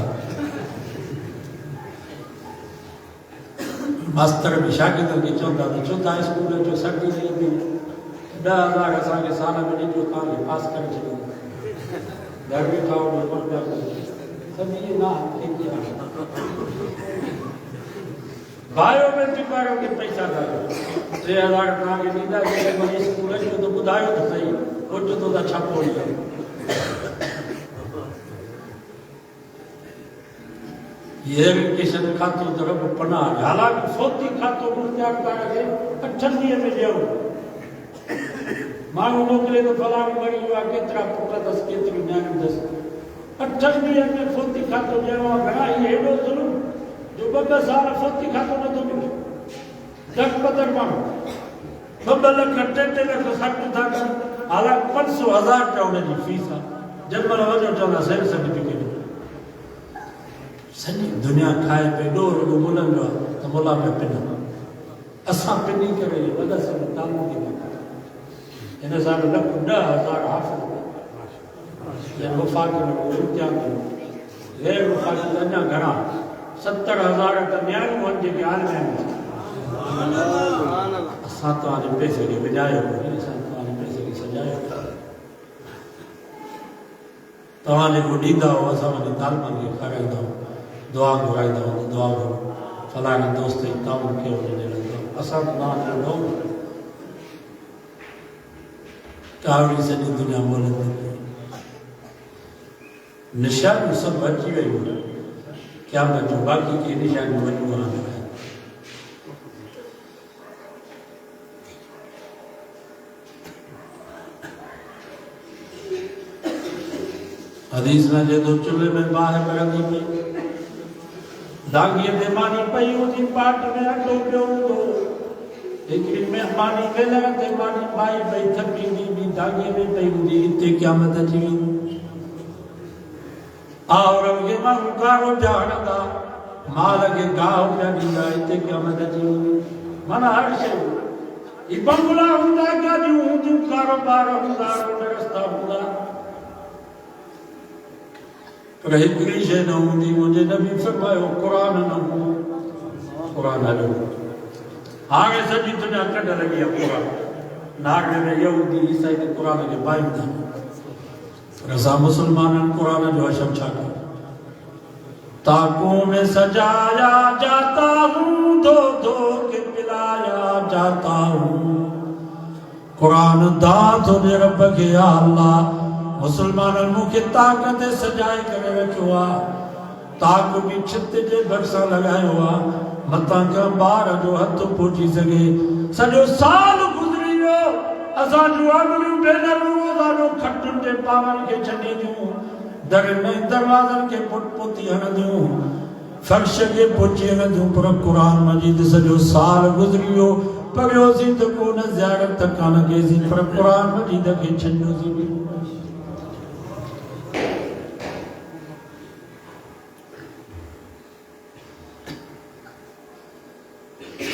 ماستر بھی شاگردوں کی چوندا تھا چوتھا اسکول ہے جو سردی نہیں تھی 10,000 اساں کے سالہ میں نہیں جو کام ہے پاس کر چلے گھر بھی کھاؤ میں پڑھ جاؤ سب یہ نہ کیا بھائیوں میں چکاروں کے پیسہ دارو 3,000 کہاں کے لیدہ یہ بڑی اسکول ہے جو تو بدھائیو تو صحیح وہ جو تو دا چھپ ہو گیا یہ ایڈوکیشن کھاتو طرف پناہ حالانکہ فوتی کھاتو مختیار کارا گئے 8 دیئے میں جاؤ مانگو نوکرے تو فلانی بڑی ہوا کترا پٹا دس کتری نیان دس 8 دیئے میں فوتی کھاتو جاؤ گھنا یہ ایڈو ظلم جو بگا سارا فوتی کھاتو نہ تو ملے دک پتر مانگو ببلا کٹے ٹیلے تو سکت تھا کر حالانکہ 500,000 ٹاؤنے جی فیسا جب ملا وجہ چاہنا سیر سرٹیفکیٹ سنی دنیا کھائے پہ ڈور وہ مولن جو تو مولا میں پنہ اساں پنی کرے ودا سے تعلق دی بات انہیں سال لکھ 10,000 حافظ یہ وفاق میں وہ امتحان کی غیر وفاق دنیا گھنا 70,000 کا نیان مونجے کے عالم ہے اساں تو آنے پیسے کے بجائے ہو اساں تو آنے پیسے کے سجائے ہو تو آنے کو دیدہ ہو اساں آنے تعلق کے خرائدہ ہو دعا گرائی دا ہوں دعا گرو فلانی دوست تعاون کے ہونے لے رہا ہوں اصلا نہ لوں کاوری سے نہیں دنیا مولد نہیں نشان سب بچی گئی ہو کیا بچو باقی کی نشان بچو آنا ہے حدیث میں جو چلے میں باہر برگی میں دانگی مہمانی پئی ہوتی پاٹ میں اٹھو پیوں دو لیکن مہمانی میں لگا مہمانی بھائی پئی تھکی دی بھی دانگی میں پئی ہوتی اتنے قیامت اچھی اور اب یہ مانگارو جانا دا مال کے گاہو پہ دیگا اتنے قیامت اچھی مانا ہر شے یہ بنگلہ ہوں دا کیا جو ہوں جو کاروبار ہوں دا رستہ ہوں دا رہی گریشے نہ ہوں دی مجھے نبی فرمائے قرآن نہ ہوں قرآن نہ ہوں آگے سجی تجھا کٹا لگی ہے قرآن ناگے میں یہودی عیسائی کے قرآن کے بائم دا رضا مسلمان قرآن جو حشم چھاکا تاکوں میں سجایا جاتا ہوں دو دو کے پلایا جاتا ہوں قرآن داد ہونے رب کے یا اللہ مسلمان المو کی طاقت سجائے کرے رکھوا تاکو بھی چھتے جے برسا لگائے ہوا متاں کا بار جو ہتھ پوچھی سگے سجو سال گزری ویو اساں جو اگلیوں بینر روزانو کھٹن تے پاون کے چھڈی دیوں در میں دروازن کے پٹ پوتی ہن دیوں فرش کے پوچھی ہن دیوں پر قرآن مجید سجو سال گزری ویو پڑھو سی تو کو نہ زیارت تک نہ گئی پر قرآن مجید کے چھڈو سی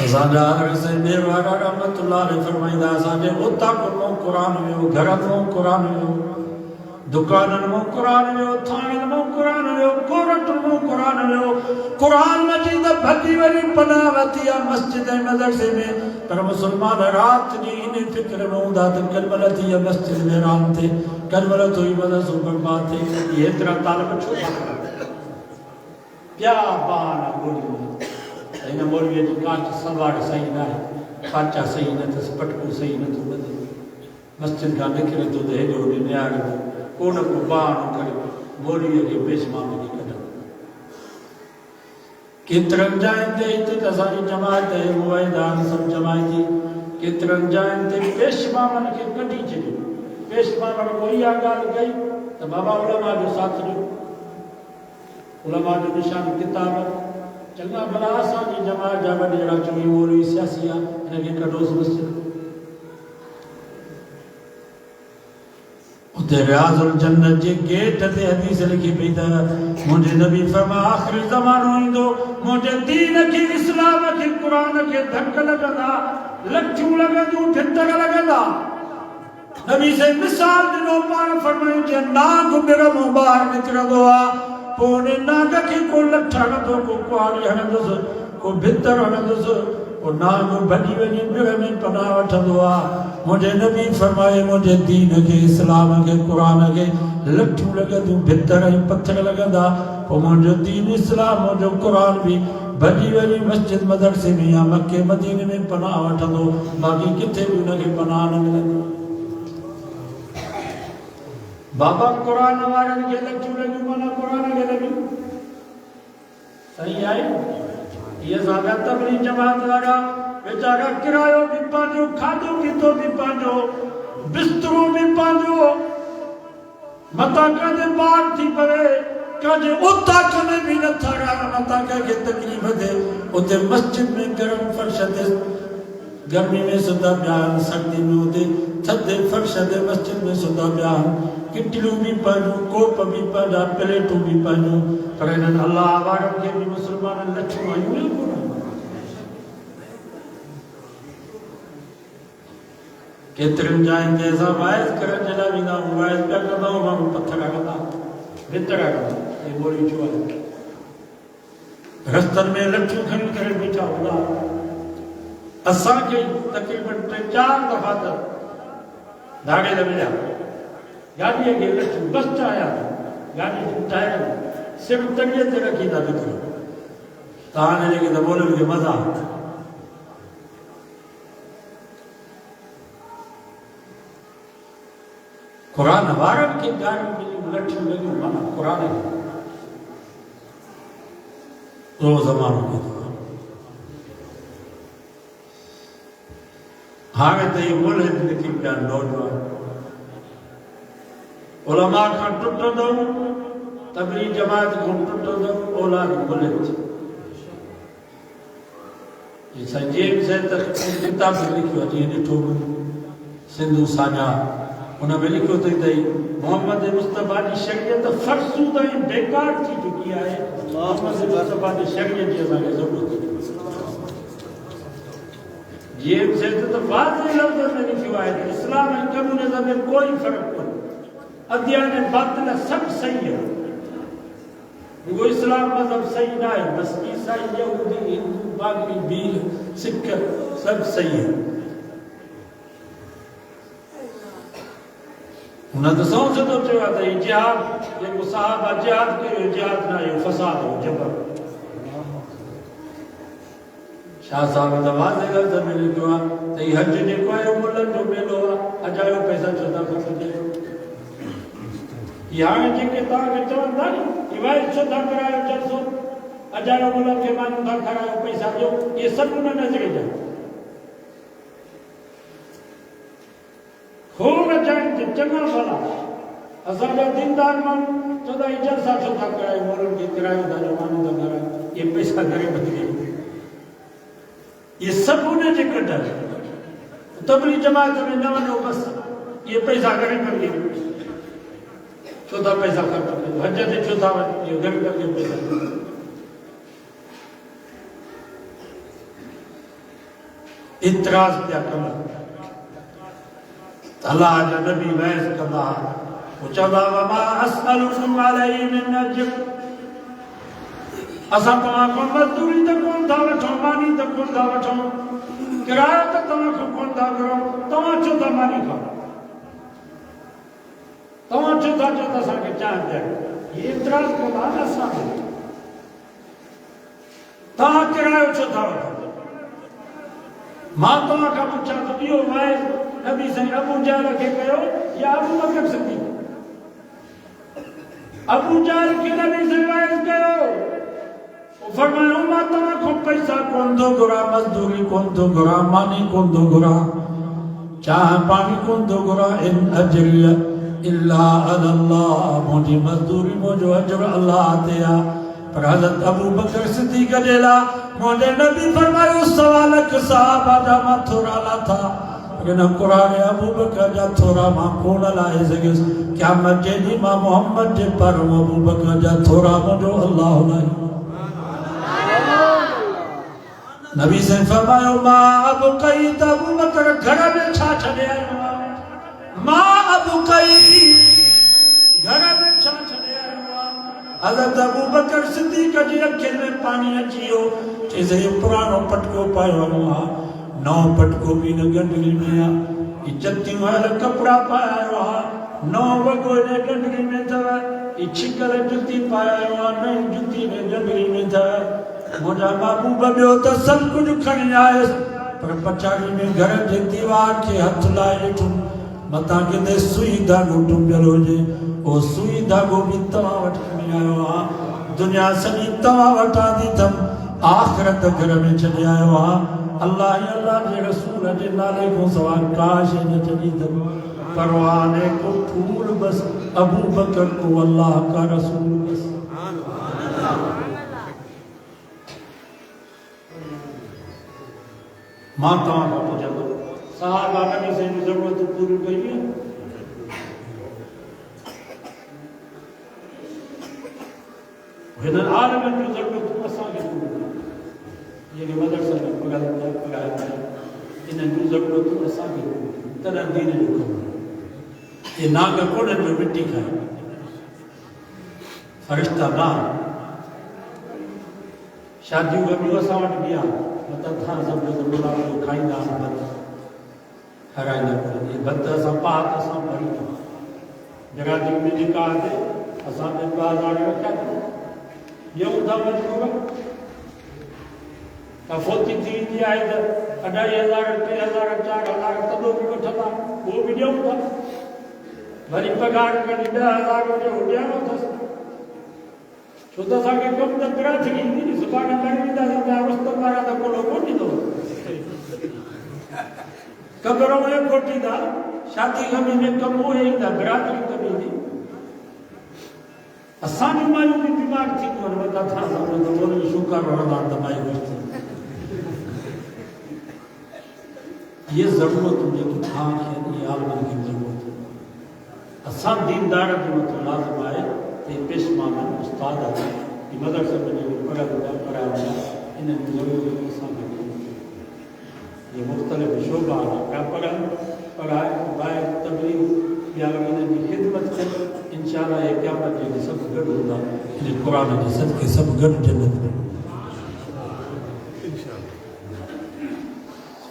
ازاں جا سے دیر والا رحمت اللہ علیہ فرمائیدا اساں دے اوتا کو قرآن میں گھر میں قرآن میں دکانن میں قرآن میں تھانن میں قرآن میں کورٹ میں قرآن میں قرآن مجید بھگی وری پناہ وتیا مسجد مدرسے میں پر مسلمان رات جی ان فکر میں ہوندا تے کربلا تھی مسجد میں رام تھے کربلا تو ہی مدرسہ برباد تھے یہ طرح طالب چھوٹا کیا بانا بولی این مولوی جو کانچ سلوار صحیح نہ ہے کانچا صحیح نہ تس پٹکو صحیح نہ تو بدل مسجد کا نکلے تو دے جو نے آ کون کو بان کرے مولوی کے پیش ماں میں کڈا کترن جائیں تے تے ساری جماعت ہے موعدان سب جماعتی کترن جائیں تے پیش ماں کے کڈی چلی پیش ماں کوئی گل گئی تو بابا علماء جو ساتھ جو علماء جو نشان کتاب چنگا بلا آسان جی جماعت جا بڑی جڑا چوئی مولوی سیاسیہ انہیں کے کڈوس مسجد تے ریاض الجنت جے گیٹ تے حدیث لکھی پیدا مجھے نبی فرما آخر زمان ہوئندو مجھے دین کی اسلام کی قرآن کے دھک لگا لچو لگا دو ڈھٹک لگا نبی سے مثال دنوں پانا فرمائیں جے ناگ میرا مبار نکر دعا پونے ناگ کی کو لٹھا دو کو کواری ہندس کو بھتر ہندس اور ناگ بھنی بھنی میرے میں پناہ وٹھا دعا مجھے نبی فرمائے مجھے دین کے اسلام کے قرآن کے لٹھو لگا دوں بھتر ہی پتھر لگا دا اور مجھے دین اسلام مجھے قرآن بھی بھنی بھنی مسجد مدرسے میں یا مکہ مدینے میں پناہ وٹھا دو باقی کتے بھی انہیں پناہ نہ ملے بابا قرآن وارن کے لٹھو لگی منا قرآن کے لگی صحیح آئی یہ زیادہ تبلی جماعت لگا بیچارہ کرایو بھی پانجو کھادو پیتو بھی پانجو بستروں بھی پانجو متا کدے بار تھی پڑے کدے اتا کنے بھی نہ تھا رہا متا کہ تکلیف دے اتے مسجد میں گرم فرش دے گرمی میں سدا بیان سردی میں ہوتے تھدے فرش دے مسجد میں سدا بیان کٹلو بھی پانجو کوپ بھی پانجا پلیٹو بھی پانجو پر انہاں اللہ آوارم کے بھی مسلمان لچھو آئیو کترن جائیں تے ایسا وائز کرن جنا بھی نہ وائز پہ کرتا ہوں وہاں پتھر آگتا بہتر آگتا یہ بولی چوہ رستن میں لٹھو کھن کرن بیٹھا ہوا اساں کے تقریباً 4 دفعہ تک دھاڑے لگیا گاڑی کے لٹھو بس چاہیا گاڑی جو ٹائر صرف تنگے تے رکھی تھا بکر تانے لگے تو بولے کہ مزہ قرآن وارن کی گاڑی میں لٹھی لگی مانا قرآن ہے دو زمانوں کی دعا ہاں تو یہ بولے لکھی پیا نوجوان علماء کا ٹوٹو دو تبلیغ جماعت کو ٹوٹو دو اولاد بولے یہ سنجیب سے کتاب لکھی ہوتی ہے ڈٹھو سندھو ساجا انہوں نے لکھو تو محمد مصطفیٰ کی شریعت فرسودہ بیکار تھی چکی ہے محمد مصطفیٰ کی شریعت کی ضرورت ہے یہ سے تو واضح لفظ میں لکھی ہوا ہے اسلام اور کمیونزم میں کوئی فرق نہیں ادیان باطل سب صحیح ہے وہ اسلام مذہب صحیح نہ ہے بس عیسائی یہودی ہندو باقی بیر سکھ سب صحیح ہے انہوں نے سو سے تو چاہا تھا یہ جہاد یہ صحابہ جہاد کے جہاد نہ یہ فساد ہو جبر شاہ صاحب دواز ہے گا زمین لکھوا تو یہ حج نے کوئی ملن جو میلو اجایو پیسہ چلتا خرچ دے یہاں جی کے تاں کے چون داری روایت شدہ کرایو 400 اجاڑو بولا کہ مانو تھا کھڑا ہو پیسہ دو یہ سب نہ نظر جائے خوب اچھائیں چنگا بھلا اساں دیندار مان چودا جلسہ چھوٹا کرائے مولن کی کرایہ دا جوانو دا کرا یہ پیسہ گھر بچ گئے یہ سب انہیں جو کٹا تبلی جماعت میں نہ ونو بس یہ پیسہ گھر بچ گئے چودا پیسہ خرچ کرے حجت چودا یہ گھر بچ گئے پیسہ اعتراض کیا کرنا اللہ جو نبی ویس کدا وچبا وما اسألكم علیہ من اجر اسا تمہاں کو مزدوری تک کون تھا وٹھو مانی تک کون تھا وٹھو کرایہ تک تمہاں کو کون تھا کرو تمہاں چوتھا مانی کھاؤ تمہاں چوتھا سا کے چاہ دے یہ اعتراض کدا نہ سامنے تمہاں کرایہ چوتھا وٹھو ماں تمہاں کا پوچھا تو یہ وائز نبی سے ابو جہل کے کہو یا ابو بکر صدیق ابو جہل کے نبی سے وائز کہو فرمایا ما تمہاں کو پیسہ کون دو گرا مزدوری کون دو گرا مانی کون دو گرا چاہ پانی کون دو گرا ان اجری الا علی اللہ مجھے مزدوری مجھے اجر اللہ آتیا پر حضرت ابو بکر صدیق جیلا مجھے نبی فرمایا اس سوالک صحابہ جا ما تھوڑا لا تھا لیکن قرآن ابو بکر جا تھوڑا ما کون لائے سکس کیا مجھے جی ما محمد جے پر ابو بکر جا تھوڑا مجھو اللہ لائے نبی سے فرمایا ما ابو قید ابو بکر گھر میں چھا چھڑے آئے ما ابو قید گھر میں چھا چھڑے آئے حضرت ابو بکر صدیق جی اکھل میں پانی اچھیو چیزے پرانو پٹکو پائیو ہوا نو پٹکو بھی نہ گنڈلی میں یہ جتی ہوئے کپڑا پایا ہوا نو وگو نے گنڈلی میں تھا یہ چھکل جتی پایا ہوا نئی جتی نے گنڈلی میں تھا مجھا محبوب بیو تا سب کچھ کھڑی آئے پر پچاڑی میں گھر جے دیوار کے ہتھ لائے لٹھوں مطا کہ دے سوئی دھاگو ٹنگلو جے او سوئی دھاگو بھی تمہاں وٹ کھڑی آئے ہوا دنیا سنی تمہاں وٹا دی تم آخرت گھر میں چلے آئے ہوا اللہ جے رسول جے نالے کو سوال کاش نہ چلی تم پروانے کو پھول بس ابو بکر کو اللہ کا رسول بس ماں تمہاں کا پوچھا دو صحابہ نبی سے ضرورت پوری گئی ہے ہنن عالم جو ضرورت اساں کے پوری یہ کہ مدرسہ میں پڑھایا انہن جو ضرورت اساں کے تنن دین جو کم یہ ناگ کوڑن میں مٹی کھائے فرشتہ ماں شادیوں کا بھی اساں وٹ گیا مطلب تھا سب جو بولا وہ کھائیں گا بت ہرائیں گا یہ بت اساں پاک اساں پڑھی جگہ جو میں نکاح دے اساں نے بازار رکھا تھا یہ اٹھا مجبورا فوتی تھی دی آئے تھا 2,500 3,000 4,000 تبو بھی اٹھا تھا وہ بھی نہیں اٹھا بھری پگار کا 10,000 ہو گیا تھا چھوٹا سا کے کم تک کرا تھی نہیں صبح کا مہینے دا سب رستہ مارا تھا کولو کوٹی دو قبروں میں کوٹی دا شادی کمی میں کم ہوئے دا برادری کمی دی اسانی مایوں بھی بیمار تھی تو بتا تھا سب نے تو بولے شکر رمضان دمائی ہوئی یہ ضرورت مجھے تو تھا یہ عالم کی ضرورت ہے اسان دیندار جو مطلب لازم آئے تے پیش مانا استاد آتا یہ مدرسہ میں جو پڑھا پڑھا انہیں ضرورت اسان کی یہ مختلف شعبہ کا پڑھائے باہر تبلیغ یا انہیں کی خدمت کر انشاءاللہ یہ قیامت کے سب گھر ہوگا انہیں قرآن کے صدقے سب گھر جنت میں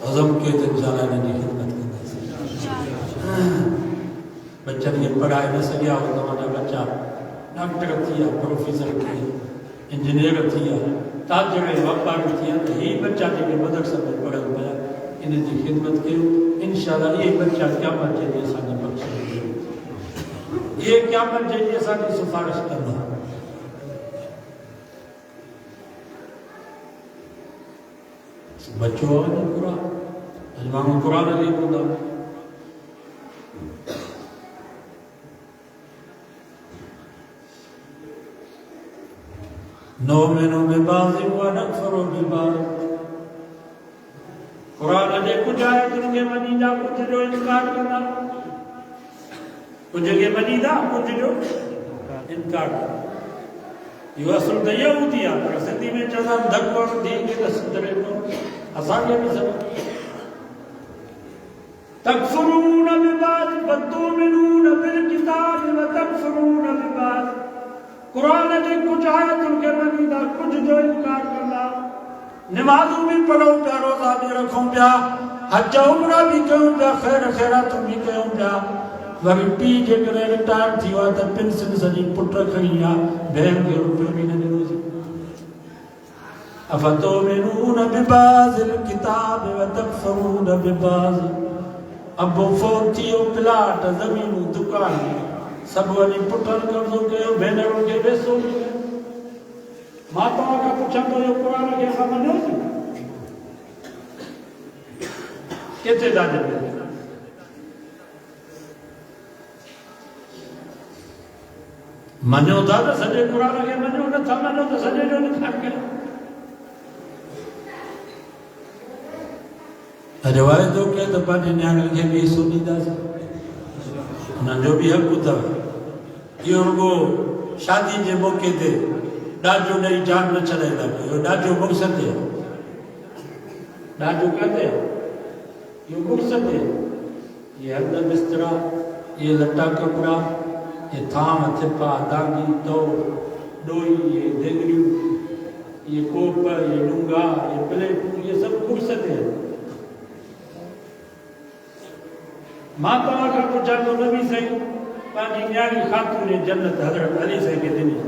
عظم کے انشاءاللہ انہیں کی خدمت کرنا بچہ یہ پڑھائے نہ سکیا ہوتا ہمارا بچہ ڈاکٹر تھیا پروفیسر تھیا انجینئر تھیا تاجر وپار تھیا تو یہ بچہ جو مدرسہ میں پڑھا پیا انہیں کی خدمت کیوں انشاءاللہ یہ بچہ قیامت کے لیے سارے بخش یہ قیامت کے لیے ساری سفارش کرنا بچوں آنے قرآن اجمعوں قرآن علیہ خدا 9 ببعض ونكفر ببعض قرآن دے کچھ آیتوں کے مدیدہ کچھ جو انکار کرنا کچھ کے مدیدہ کچھ جو انکار کرنا یہ اصل تو یہودی ہے پر سندھی میں چاہتا دھکڑ دی کے دسترے کو آسان کے بھی سب تکفرون ببعض وتؤمنون بالکتاب وتکفرون ببعض قرآن کے کچھ آیتوں کے مدیدہ کچھ جو انکار کرنا نمازوں بھی پڑھو پیا روزہ بھی رکھوں پیا حج عمرہ بھی کہوں پیا خیر خیرات بھی کہوں پیا وری پی جے کرے ریٹائر تھی ہوا تا پنسن سجی پٹ کھڑیا بہن کے روپے بھی نہ روزی افتؤمنون ببعض الکتاب وتکفرون ببعض ابو فوت تھیو پلاٹ زمین دکان سب وری پٹن قبضو کہو بہنروں کے بیسو ماتا کا پوچھا تو یہ قرآن کے خبر نہیں ہوتی کہتے دانے میں منو دادا سجے قرآن کے منو نہ تھا منو تو سجے جو نہیں کھا کے روایت ہو کہ تو پانچ نیانگل کے بھی سنی دا سا انہاں جو بھی حق ہوتا یہ ان کو شادی کے موقع دے ڈاجو نئی جان نہ چلے لگے یہ ڈاجو مقصد ہے ڈاجو کہتے ہیں یہ مقصد ہے یہ حد بسترہ یہ لٹا کپڑا یہ تھام تھپا دانگی تو ڈوئی یہ دنگری یہ کوپ یہ ڈونگا یہ پلیٹ یہ سب مقصد ہے ماتا کا پوچھا تو نبی سے پانی نیاری خاتون جنت حضرت علی سے کے دنی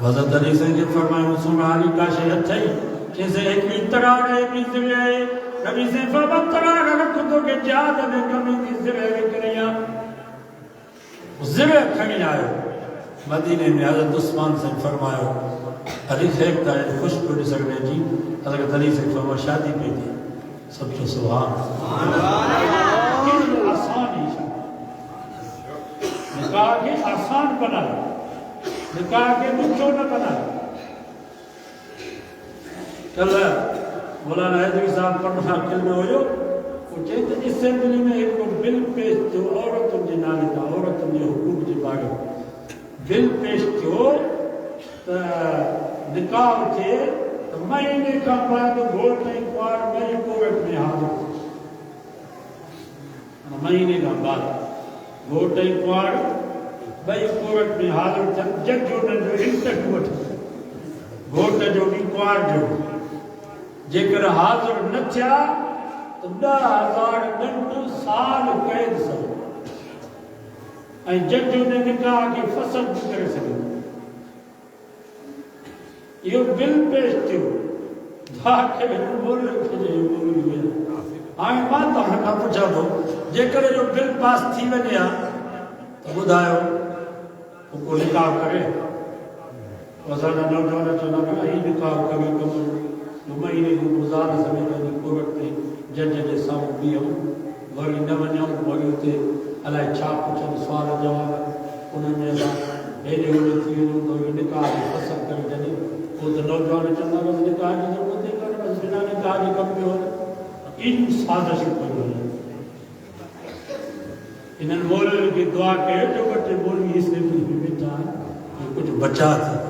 حضرت علی سے کے فرمائے مسلم علی کا شہد تھئی جیسے ایک تراغ ہے اپنی ذریعہ ہے نبی سے فرمائے تراغ رکھ دو کہ جہاد میں کمی کی ذریعہ بھی کریا ذریعہ کھنی آئے مدینے میں حضرت عثمان سے فرمایا علی خیب تا ہے خوش پڑی سکنے جی حضرت علی سے فرمائے شادی پہ دی سب جو سبحان آسان ہی نکاح کے آسان بنا نکاح کے مچھو نہ بنا کل مولانا حیدری صاحب پڑھنا کلمہ ہو جو وہ چاہتے اسمبلی میں ایک بل پیش جو عورتوں کے نالے تھا عورتوں کے حقوق کے بارے بل پیش جو نکاح کے مہینے کا بعد گھوٹ نہیں کوار بھائی کورٹ میں حاضر مہینے کا بعد گھوٹ نہیں کوار بھائی کورٹ میں حاضر جج جو نے جو انٹرویو گھوٹ جو بھی کوار جو جے کر حاضر نہ تھیا تو 10,000 سال قید سو جج نے نکاح کی فسد بھی کرے سکے یہ بل پیش تھیو دھاکے بول رکھے جو یہ بول ہوئے آئیں بات تو ہنکا پوچھا دو جے کرے جو بل پاس تھی ونیا تو بدھائیو وہ کو نکاح کرے وزانہ نوجوانا چنا کہ ہی نکاح کرے کمر مہینے کو گزار زمین کی کورٹ میں جج جے سامو بھی ہوں وری نہ ونیاں وری ہوتے الائے چھا پوچھا سوال جواب انہوں نے ایڈے ہوئے تھی تو نکاح کی فسد کر جنی وہ تو نوجوان چندہ بس نکاح کی ضرورت نہیں کرنا بس بنا نکاح کی کم پہ ہو ان سازش کو ہو انہوں مولوی کی دعا کے جو بچے مولوی اس نے بھی بیٹھا ہے یہ کچھ بچا تھا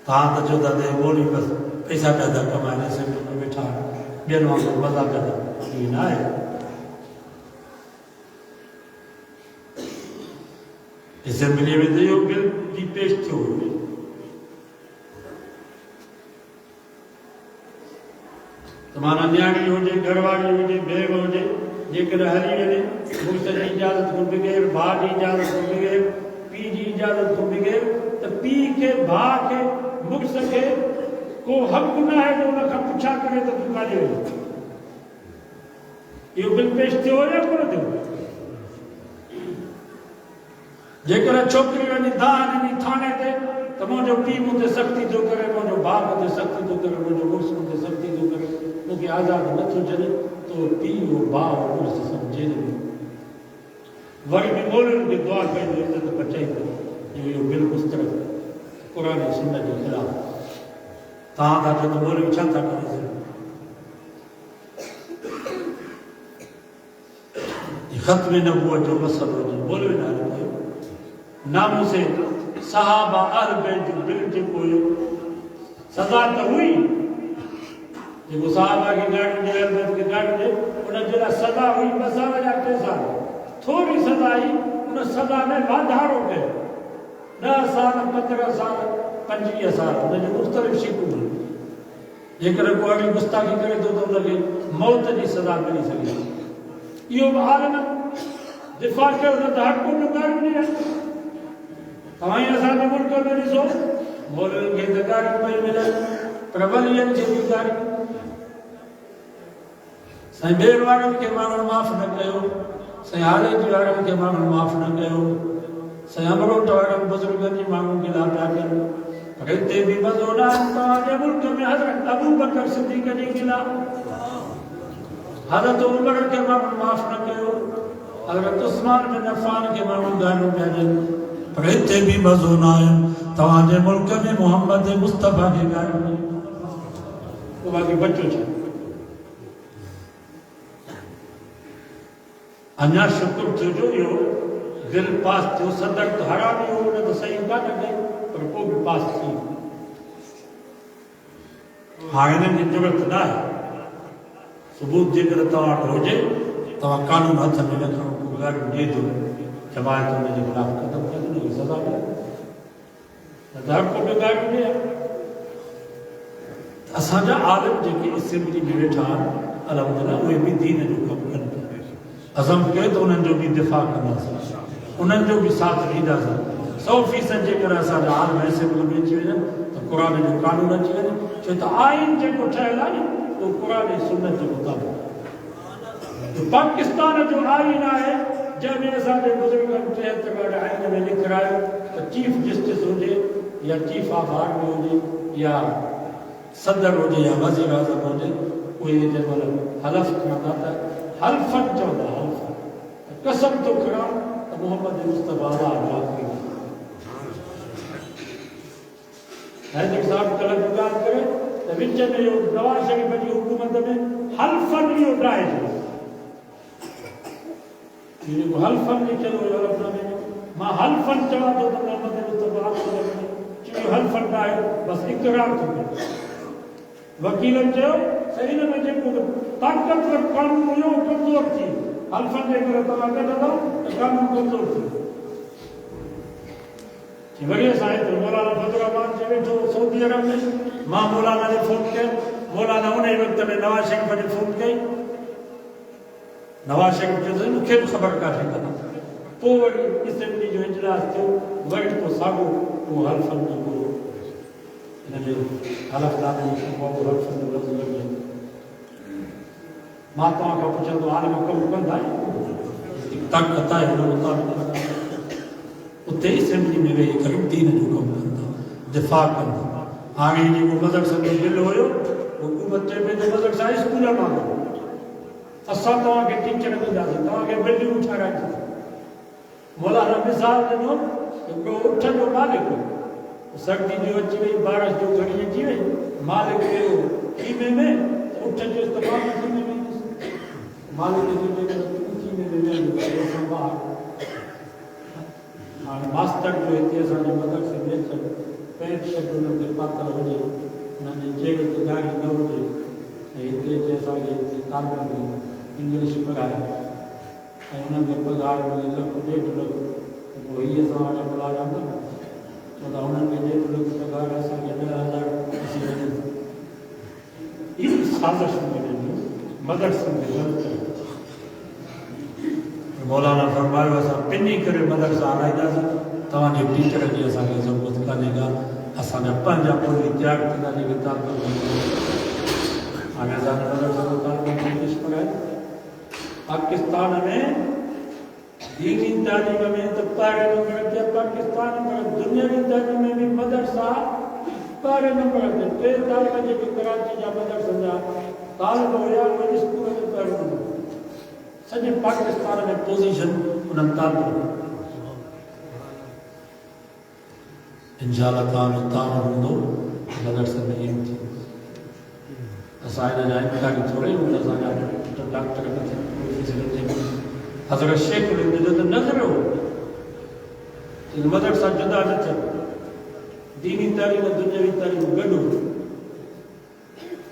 تاں تو جو دے مولوی بس پیسہ پیدا کمائنے سے بیٹھا ہے بینوان کو مزہ پیدا یہ نہ ہے اسمبلی میں تو یہ بل بھی پیش تھی ہوئی تمہارا نیاڑی ہو جائے گھر والی ہو جائے بیگ ہو جائے جے کر ہری ونے مجھے اجازت کو بغیر بھا کی اجازت کو بغیر پی جی اجازت کو بغیر تو پی کے بھا کے مک سکے کو حق نہ ہے جو انہوں کا پوچھا کرے تو دکانے ہو یہ بل پیش تھی ہو یا کر دے جے کر چھوکری ونے دان نہیں تھانے تے تمہارے پی مجھے سختی جو کرے مجھے باپ مجھے سختی جو کرے مجھے مرس مجھے سختی جو کرے کیونکہ آزاد نہ تو چلے تو پی و باپ و مرس سمجھے نہیں وری بھی مولن کی دعا کریں جو عزت بچائی کرے یہ بالمسترد قرآن سنت کے خلاف تاں کا جو مولوی چھا تھا کرے سے ختم نبوت جو مسئلہ ہو جائے مولوی نہ رکھے ناموں سے صحابہ اہل بیت جو بل جو کوئی سزا تو ہوئی جو صحابہ کی گاڑی دے اہل بیت کی گاڑی دے انہیں جلا سزا ہوئی بس آوے 8 سال تھوڑی سزا آئی انہیں سزا میں وادھارو گئے 10 سال 15 سال 25 سال انہیں جو مختلف شکل ہوئی لیکن کوئی اگلی گستاخی کرے تو لگے موت کی سزا ملی سکے یہ عالم دفاع کے انہیں حق کو نکال نہیں ہے تمہیں اساں ملک میں ڈسو مولوی کے دگاری پئی ملے پرولین جي دگاری سائیں بير وارن کے مانن معاف نہ کيو سائیں حالي جي وارن کے مانن معاف نہ کيو سائیں امرو وارن بزرگن جي مانن کے لا پيا ڪن رہتے بھی مزونا تمہارے ملک میں حضرت ابو بکر صدیق جی کلا حضرت عمر کے مانن معاف نہ کيو حضرت عثمان بن عفان کے مانن گانو پيا جن رہتے بھی مزو نہ تواجے ملک میں محمد مصطفیٰ کے گھر میں وہ باقی بچوں چھے انیا شکر تھو جو یہ دل پاس تھو صدر تو حرامی ہو رہے تو صحیح کا نہ گئی پر وہ بھی پاس تھی ہاں نے ضرورت نہ ہے ثبوت جے کر توار ہو جائے تو قانون ہاتھ میں رکھو کو گھر دے دو جماعتوں نے جو خلاف ختم کر دیں سزا ملے دھر کو بگاڑ دیا اساں جا عالم جے اسمبلی میں بیٹھا الحمدللہ وہ بھی دین جو کم کرتے عزم کہے تو انہوں جو بھی دفاع کرنا سا انہوں جو بھی ساتھ لیدہ سا 100% جے کر اساں جا عالم ایسے ملے چیئے تو قرآن جو قانون چیئے چھے تو آئین جے کو ٹھہلا وہ قرآن سنت جو مطابق تو پاکستان جو آئین آئے جب میں سارے بزرگوں کے اعتبار آئین میں لکھ رہا ہے تو چیف جسٹس ہو جائے یا چیف آف آرمی ہو جائے یا صدر ہو جائے یا وزیر اعظم ہو جائے وہ یہ جب حلف کرنا تھا حلفن چاہتا حلفن قسم تو کرا تو محمد مصطفیٰ اللہ کی حیدر صاحب طلب بات کرے تو وچ میں یہ نواز شریف کی حکومت میں حلفن یہ اٹھائے جو یہ حلفن نہیں چلو یورپ میں ماں حلفن چلا تو محمد مصطفیٰ چونکہ حلفن کا ہے بس اقرار تو وکیلن چاہو صحیح نہ میں کو طاقتور قانون یہ کمزور تھی حلفن دے کر تو آگے نہ قانون کمزور تھی وڑے صاحب مولانا فضل الرحمان جی تو سعودی عرب میں ماں مولانا نے فون کیا مولانا انہیں وقت میں نواز شریف نے فون کی نواز شریف جو مکھے خبر کا ہے پوری اسمبلی جو اجلاس تھو ورڈ کو ساگو وہ حلفن کو ان جو حلف نامے کو حلفن لفظ لگے ماتا کا پوچھا تو عالم کم کندا ہے تک کتا ہے وہ مطابق اتے اسمبلی میں وہی کرم دین جو کم کندا دفاع کندا آگے جی کو مدرسہ میں بل ہوئے حکومت میں جو مدرسہ اسکول مانگو اساں تو کے ٹیچر میں جا سکتا ہوں کہ بلی اٹھا رہا ہے مولانا مثال دینو کہ اٹھن جو مالک سردی جو اچھی وئی بارش جو گھڑی اچھی وئی مالک کے خیمے میں اٹھن جو استعمال خیمے میں مالک جو خیمے میں سنبھال ماسٹر جو ہے اساں جو مدرسے میں پینٹ شرٹ انہوں کے پاتر ہو جائے انہوں نے جیڑ کی گاڑی نہ ہو جائے اتنے جیسا کہ کامل میں انگلش پڑھایا انہوں نے پگار میں لکھ 1.5 لاکھ وہی ساڑھے بلا جاتا تو انہوں نے 1.5 لاکھ پگار ایسا کہ 9,000 کسی نے اس سازش میں مدرسے میں غلط ہے مولانا فرمایا ویسا پنی کرے مدرسہ آلائی دا تمام جو ٹیچر کی ایسا کہ ضرورت کرنے گا اساں نے پنجا پوری تیار کرنا لے کے تعلق آنے ازان مدرسہ کو تعلق میں پیش پڑھائے پاکستان میں دینی تعلیم میں تو پہلے نمبر تے پاکستان میں دنیاوی تعلیم میں بھی مدرسہ پہلے نمبر تے ٹے طالب جو کراچی جا مدرسہ جا طالب ہویا وہ اسکول میں پڑھ رہا سجے پاکستان میں پوزیشن انہاں طالب انشاءاللہ تعالی ہوندو مدرسہ میں یہ تھی اسائنا جائیں کاری تھوڑے ہوتا سانا ڈاکٹر میں حضرت شیخ الہند جو نظر ہو مدرسہ جدا نہ چل دینی تعلیم اور دنیاوی تعلیم گڈو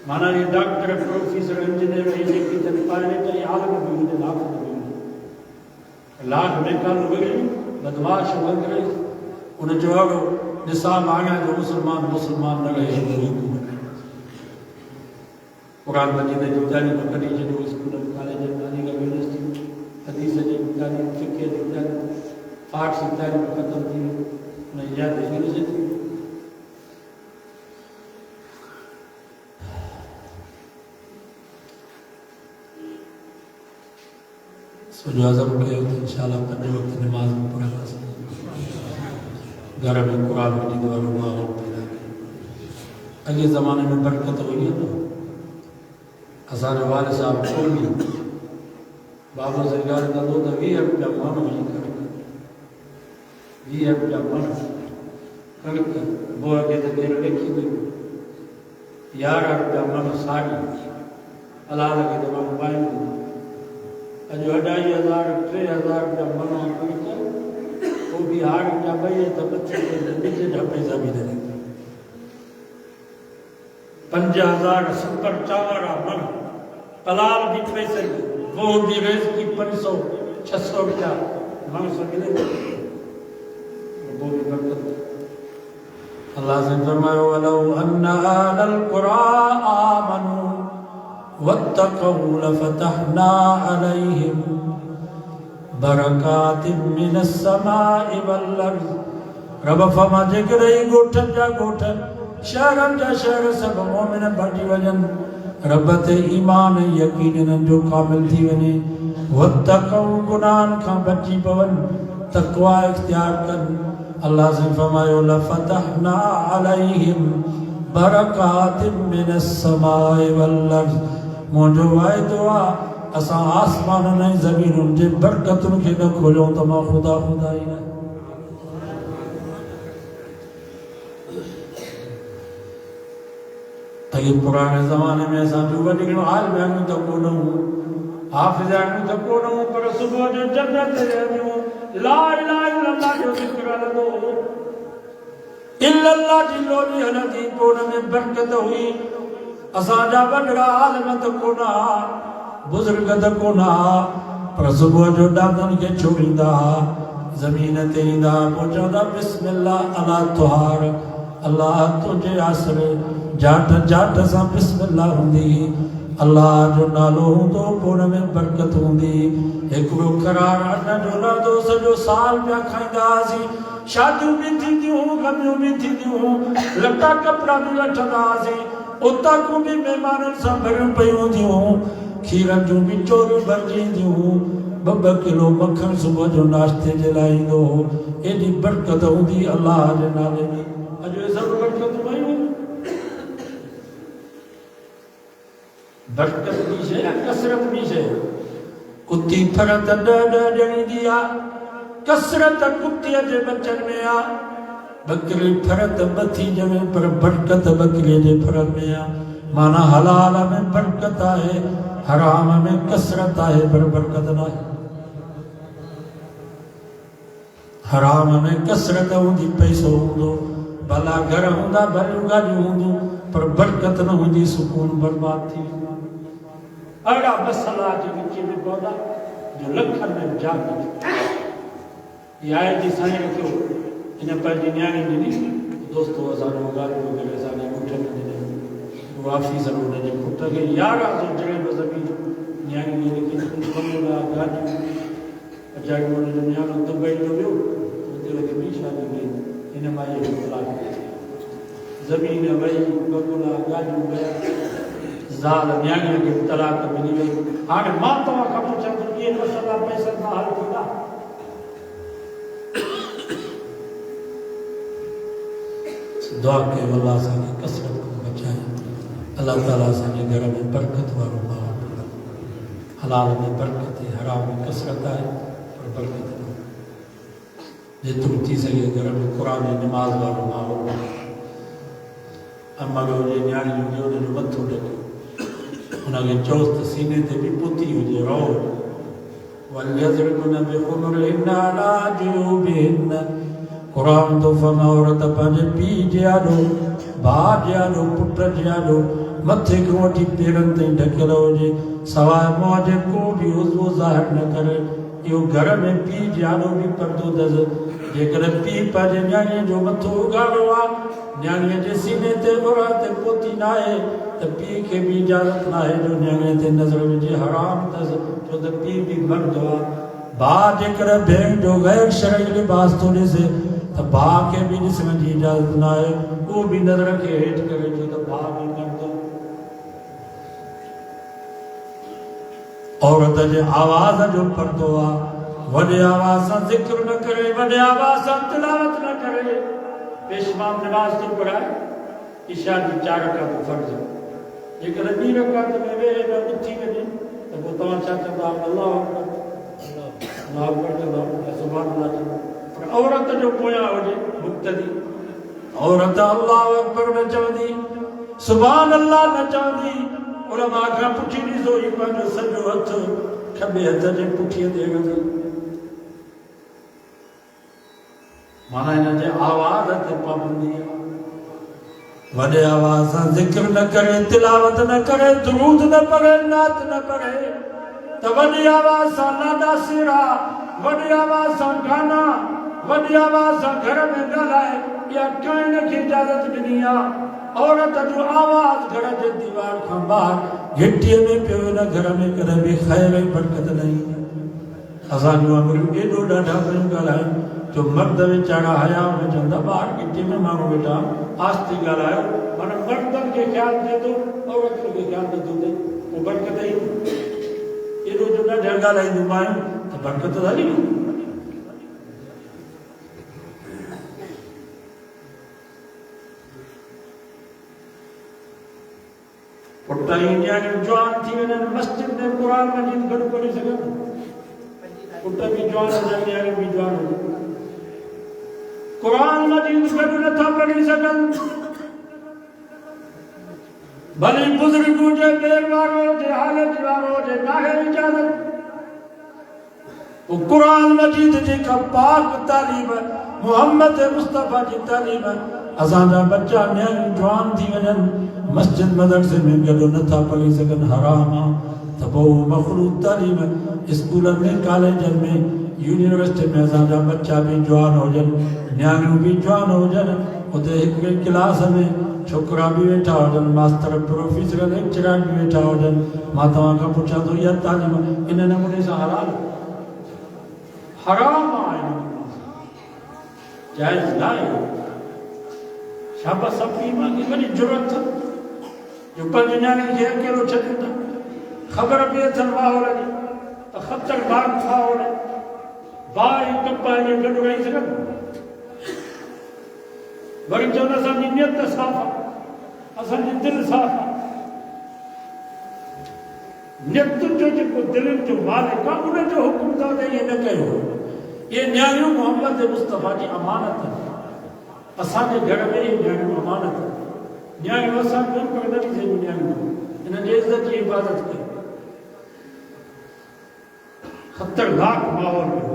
مانا یہ doctor professor engineer educator pilot یہ عالم بھی ہوتے لاکھ میں کال ہوئے بدماش وغیرہ انہیں جو ہے نصاب آگیا جو مسلمان نہ رہے قرآن مجید جو تعلیم کری جو اسکول کالج علی گڑھ یونیورسٹی حدیث جو تعلیم فقہ جو تعلیم آرٹس کی تعلیم ختم تھی انہیں یاد ہے یونیورسٹی سجو اعظم کے وقت انشاءاللہ پڑھنے وقت نماز میں پڑھا کر سکتے گھر میں قرآن مجید و رواہ پیدا کی اگلے زمانے میں برکت ہوئی ہے نا حسان والد صاحب چھوڑی بابا سرکار کا دو تو وی ایپ کا من ہوئی کر وی ایپ کا من کر وہ اگے تو دیر لکھی ہوئی 11 روپیہ من ساڑی اللہ لگے تو من بائیں اجو 2500 3000 روپیہ من کر وہ بھی ہار کیا بھائی تو بچے کے نیچے جا پیسہ بھی دے 5000 سپر چاورا من پلال بھی پیسے وہ بھی ریز کی 500 600 روپیہ من سے ملے وہ بھی برکت اللہ سے فرمایا ولو ان اهل القرى آمنوا واتقوا لفتحنا عليهم برکات من السماء والارض رب فما جگرئی گوٹھن جا گوٹھن شہرن جا شہر سب مومن بڑی وجن رب تے ایمان یقین جو کامل تھی ونے واتقوا گناہن کھاں بچی پون تقوی اختیار کر اللہ سے فرمایا لفتحنا علیہم برکات من السماء والارض مونجو وائے دعا اساں آسمان نہیں زمین ان جے برکت ان کے نہ کھولوں تو ماں خدا ہی نہ اگر پرانے زمانے میں ایسا جو بڑھنے عالم ہمیں تکو نہ ہوں حافظ ہمیں تکو نہ ہوں پر صبح جو جنت رہنے ہوں لا الہ الا اللہ جو ذکر لدو الا اللہ جلو جی حلقی پونا میں برکت ہوئی اساں جا بڑھڑا عالم تکو نہ بزرگ تکو نہ پر صبح جو ڈاکن کے چھوڑی دا زمین تیری دا پوچھا دا بسم اللہ اللہ تہار اللہ تجھے عصر جاٹ جاٹ سا بسم اللہ ہوندی اللہ جو نالو ہوں تو پونے میں برکت ہوندی ایک وہ قرار اٹھنا جو نہ دو سجو سال پیا کھائیں دا آزی شادیوں بھی تھی دیوں غمیوں بھی تھی دیوں لٹا کپڑا بھی لٹا دا آزی اتا کو بھی مہمانوں سا بھرن پیوں دیوں کھیرن جو بھی چوری بھرجی دیوں 2 کلو مکھن صبح جو ناشتے جلائیں دو ایڈی برکت ہوندی اللہ جے نالے میں اجو ایسا برکت ہوئی ہوں برکت بھی ہے کسرت بھی ہے کتی پھرت ڈڑی دیا کسرت کتی جے بچن میں آ بکری پھرت بتھی جمیں پر برکت بکری جے پھرت میں آ مانا حلال میں برکت آئے حرام میں کسرت آئے پر برکت نہ ہے حرام میں کسرت ہوندی پیسو ہوندو بھلا گھر ہوندا بھلو گاڑی ہوندو پر برکت نہ ہوندی سکون برباد تھی اڑا مسئلہ جو وچے میں پودا جو لکھن میں جا گئی یہ آئے جی سائیں رکھو انہیں پر جنیانی جنی دوستو ازانو گاڑی وغیرہ ازانے اٹھے میں جنی وافی ضرور ہے جب اٹھا گئے یارہ سے جڑے بزمین نیانی جنی کی کن کمولا گاڑی اجاگ مونے جو نیانو دبائی جو بیو تو دلے کے بھی شادی گئی انہیں مائے اطلاع کی زمین وئی بکولا گاڑی گیا زال نیانی کے طلاق ملی گئی آنے ماں تو آقا پوچھا تو یہ مسئلہ پیسہ کا حل کیا دعا کہ اللہ ساں کثرت کو بچائے اللہ تعالیٰ ساں گھر میں برکت وارو ماحول حلال میں برکت ہے حرام میں کثرت آئے اور برکت نہ جتر تھی سکے گھر میں قرآن نماز وارو ماحول اما جو نیاڑی جو متھو ڈکو انہاں کے چوست سینے تے بھی پوتی ہوجے رو وَلْيَضْرِبْنَ بِخُمُرِهِنَّ عَلَىٰ جُيُوبِهِنَّ قرآن تو فرما عورت پنجے پی جیادو بھا جیادو پٹر جیادو متھے کو وٹی پیرن تے ڈھکل ہوجے سوائے موجے کو بھی عضو ظاہر نہ کرے یہ گھر میں پی جیادو بھی پردو دز جے کرے پی پاجے نیانے جو متھو اگاڑو آ نیانے جے سینے تے برا تے پوتی نائے تو پی کے بھی اجازت نہ ہے جو نیانے تے نظر وجے حرام دز تو پی بھی مرد ہوا با جے کرے بھین جو غیر شرعی لباس تو سے تو با کے بھی جس میں جی اجازت نہ ہے وہ بھی نظر کے ہیٹ کرے جو تو با بھی مرد ہو عورت جے آواز جو پردو آ وڈے آواز ذکر نہ کرے وڈے آواز تلاوت نہ کرے پیشمام نماز تو پڑھائے عشاء کی 4 رکعت فرض ہے لیکن 2 رکعت میں وے نہ اٹھی وے تو وہ تو چاہتا ہے اللہ اکبر اللہ اکبر سبحان اللہ پر عورت جو پویا ہوجے مقتدی عورت اللہ اکبر نہ چوندی سبحان اللہ نہ چوندی علماء کا پوچھی نہیں سوئی پر سجو ہتھ کھبے ہتھ جے پوچھی دے گئی مانا ہے جے آواز تے پابندی وڈے آواز ذکر نہ کرے تلاوت نہ کرے درود نہ پڑھے نعت نہ پڑھے تو وڈی آواز نادا سیرا وڈی آواز گانا وڈی آواز گھر میں گالائے یا کائن کی اجازت نہیں آ عورت جو آواز گھر کے دیوار کھا باہر گھٹی میں پیو نہ گھر میں کدے بھی خیر برکت نہیں اساں جو امر ایڈو ڈاڈا بن گالائے جو مرد وچارا حیا میں چندا باہر گھٹی میں مانو بیٹا آستی گالائے من مردن کے خیال دے دو عورت کے خیال دے دو وہ برکت ہے ایڈو جو ڈاڈا گالائے دو مائیں تو برکت داری پٹائی نیانے جوان تھی میں مسجد میں قرآن مجید گھڑ پڑی سکتا پٹا بھی جوان ہو جائے نیانے بھی جوان ہو قرآن مجید گھڑ نہ تھا پڑی سکتا بھلی بزرگوں جے بیروارو جے حالت وارو جے ناہے اجازت وہ قرآن مجید جے کا پاک تعلیم محمد مصطفیٰ کی تعلیم ازاں جا بچہ نیانے جوان تھی ونن مسجد مدرسے میں گلو نتھا پڑھی سکن حرام تبو مخلوط تعلیم اسکولن میں کالجن میں یونیورسٹی میں ازاں بچہ بھی جوان ہو جن نیانیوں بھی جوان ہو جن ادھے ایک کلاس میں چھوکرا بھی بیٹھا ہو جن ماسٹر پروفیسر لیکچرر بھی بیٹھا ہو جن ماتاواں کا پوچھا تو یہ تعلیم انہیں نمونے سے حلال حرام آئے جائز لائے شابہ سب کی ماں کی بڑی جرت تھا جو پنج نیانے کے اکیلو چھتے تھا خبر بھی اتھن واہ ہو رہی تو خطر باغ تھا ہو رہی بائی کپا ہے گڑ رہی سکن بڑی چون اسان جی نیت صافا اسان جی دل صافا نیت جو کو دل جو مالک کا انہیں جو حکم تھا یہ نہ کہو یہ نیانیوں محمد مصطفیٰ کی امانت ہے اسان کے گھر میں یہ نیانیوں امانت ہے نیانے وسان کون پردہ بھی سے نیانے انہیں نے عزت کی عبادت کی خطرناک ماحول میں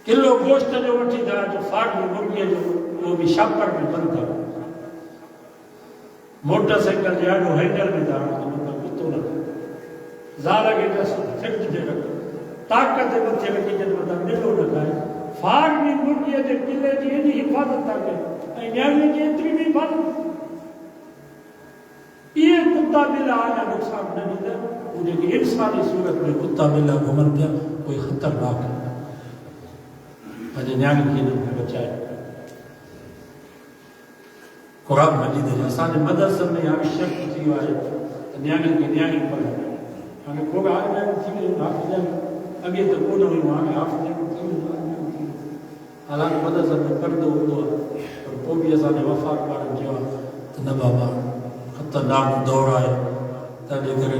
کلو گوشت جو وٹھی دا جو فارم مرغی جو وہ بھی شاپر میں بند تھا موٹر سائیکل جو ہینڈل میں دا مطلب کتو نہ زالہ کے جس فکٹ دے رکھا طاقت بچے رکھی جن مطلب ملو نہ کھائے فارمی مرغی جے قلعے جی انہی حفاظت تھا کہ نیانے جی اتری بھی حفاظت یہ کتا بلا آیا نقصان نہ دیتا انہیں کہ انسانی صورت میں کتا بلا گھمن دیا کوئی خطرناک ہے نیانے کی نظر بچائے قرآن مجید ہے اسان مدرسہ میں یہاں شرط تھی آئے نیانے کی نیانے پر ہے ہمیں کوئی آئے میں تھی اگے تو کوئی نہیں وہاں حافظ حالانکہ مدرسہ میں پردو ہوا اور وہ بھی ایسا نے وفات پڑھن کیا تو نہ بابا خطرناک دور آئے تاکہ کرے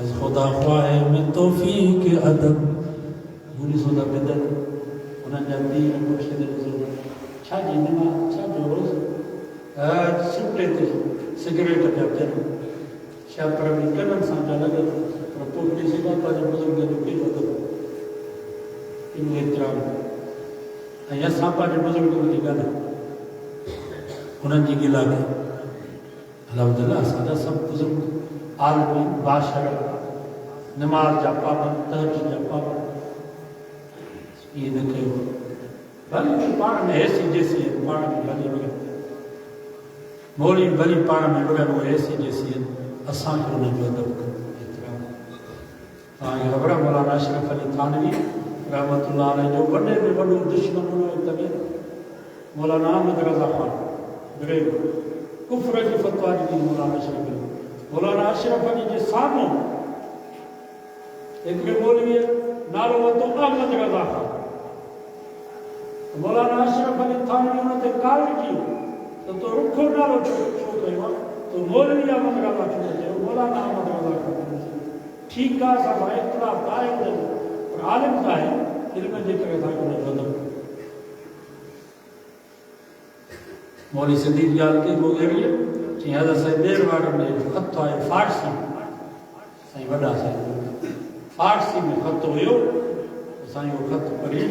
از خدا خواہ میں توفیق ادب بولی سودا بدل انہاں جا دین مرشد بزرگ چھا جی نماز چھا جو روز سپٹے تے سگریٹ پہ چل شاہ پرمی کنن سان جا لگے پر پوکلی سی بات جو بزرگ جو کی ادب ان احترام یا سانپا جو بزرگ کی گل انہاں جی گلا کے الحمدللہ ساڈا سب بزرگ عالمین باشر نماز جا پابند تہجد جا پابند یہ نہ کہو بھلی پاڻ میں ایسی جیسی ہے پاڻ میں بھلی وغیرہ مولوی بھلی پاڻ میں وغیرہ وہ ایسی جیسی ہے اساں کو ان جو ادب احترام یہ خبر مولانا اشرف علی تھانوی رحمت اللہ علیہ جو وڈے میں وڈو دشمن ہو طبیعت مولانا احمد رضا خان گریب کفر کی فتوا دی مولانا اشرف علی مولانا اشرف علی کے سامنے ایک مولوی نالو وتو احمد رضا خان مولانا اشرف علی تھانوی انہوں نے کال کی تو رکھو نالو چھو کہو تو مولوی احمد رضا چھو مولانا احمد رضا خان ٹھیک ہے صاحب اختلاف دائم ہے اور عالم کا ہے علم جے کرے تھا کہ بدل مولوی صدیق جال کے وہ ایریا کہ حضرت صاحب دیر وارم نے خط آئے فارسی سائیں وڈا سے فارسی میں خط ہوئیو سائیں وہ خط پڑھی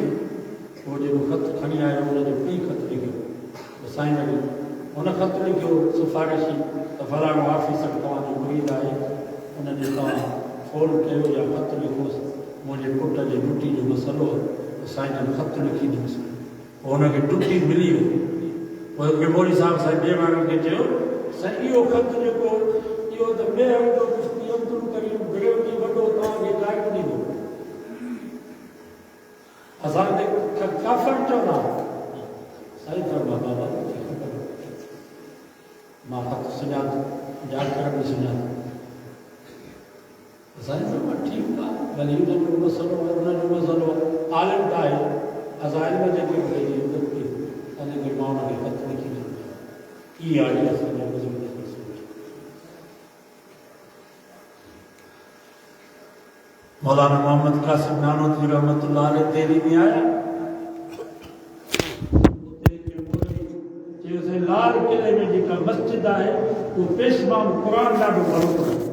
وہ جو خط کھنی آئے انہوں نے پی خط لکھو سائیں لگے انہوں خط لکھو سفارشی تو فلاں حافظ تمہاں جو مرید آئے انہوں نے تمہاں فون کہو یا خط لکھو مجھے پٹ جی ٹوٹی جو مسئلو سائیں نے خط لکھی دی انہوں نے ٹوٹی ملی وہ مولوی صاحب صاحب بے مارو کے چیو سائیو خط جو کو یہ تو میں جو مفتی عبد الکریم گریوی وڈو تا کے ٹائم نہیں ہو ہزار دے کافر چونا صحیح فرما بابا ماں خط سنات جان کر بھی سنات صحیح فرما ٹھیک تھا بھلی جو مسئلہ ہے جو مسئلہ عالم کا ہے ازائل میں جو کہ یہ عزت کی اللہ کے ماں نے خط لکھی یہ آئی ہے مولانا محمد قاسم نانوتوی رحمت اللہ علیہ دہلی میں آیا لال قلعے میں جی کا مسجد ہے وہ پیشوا قرآن ڈاڈو بھلو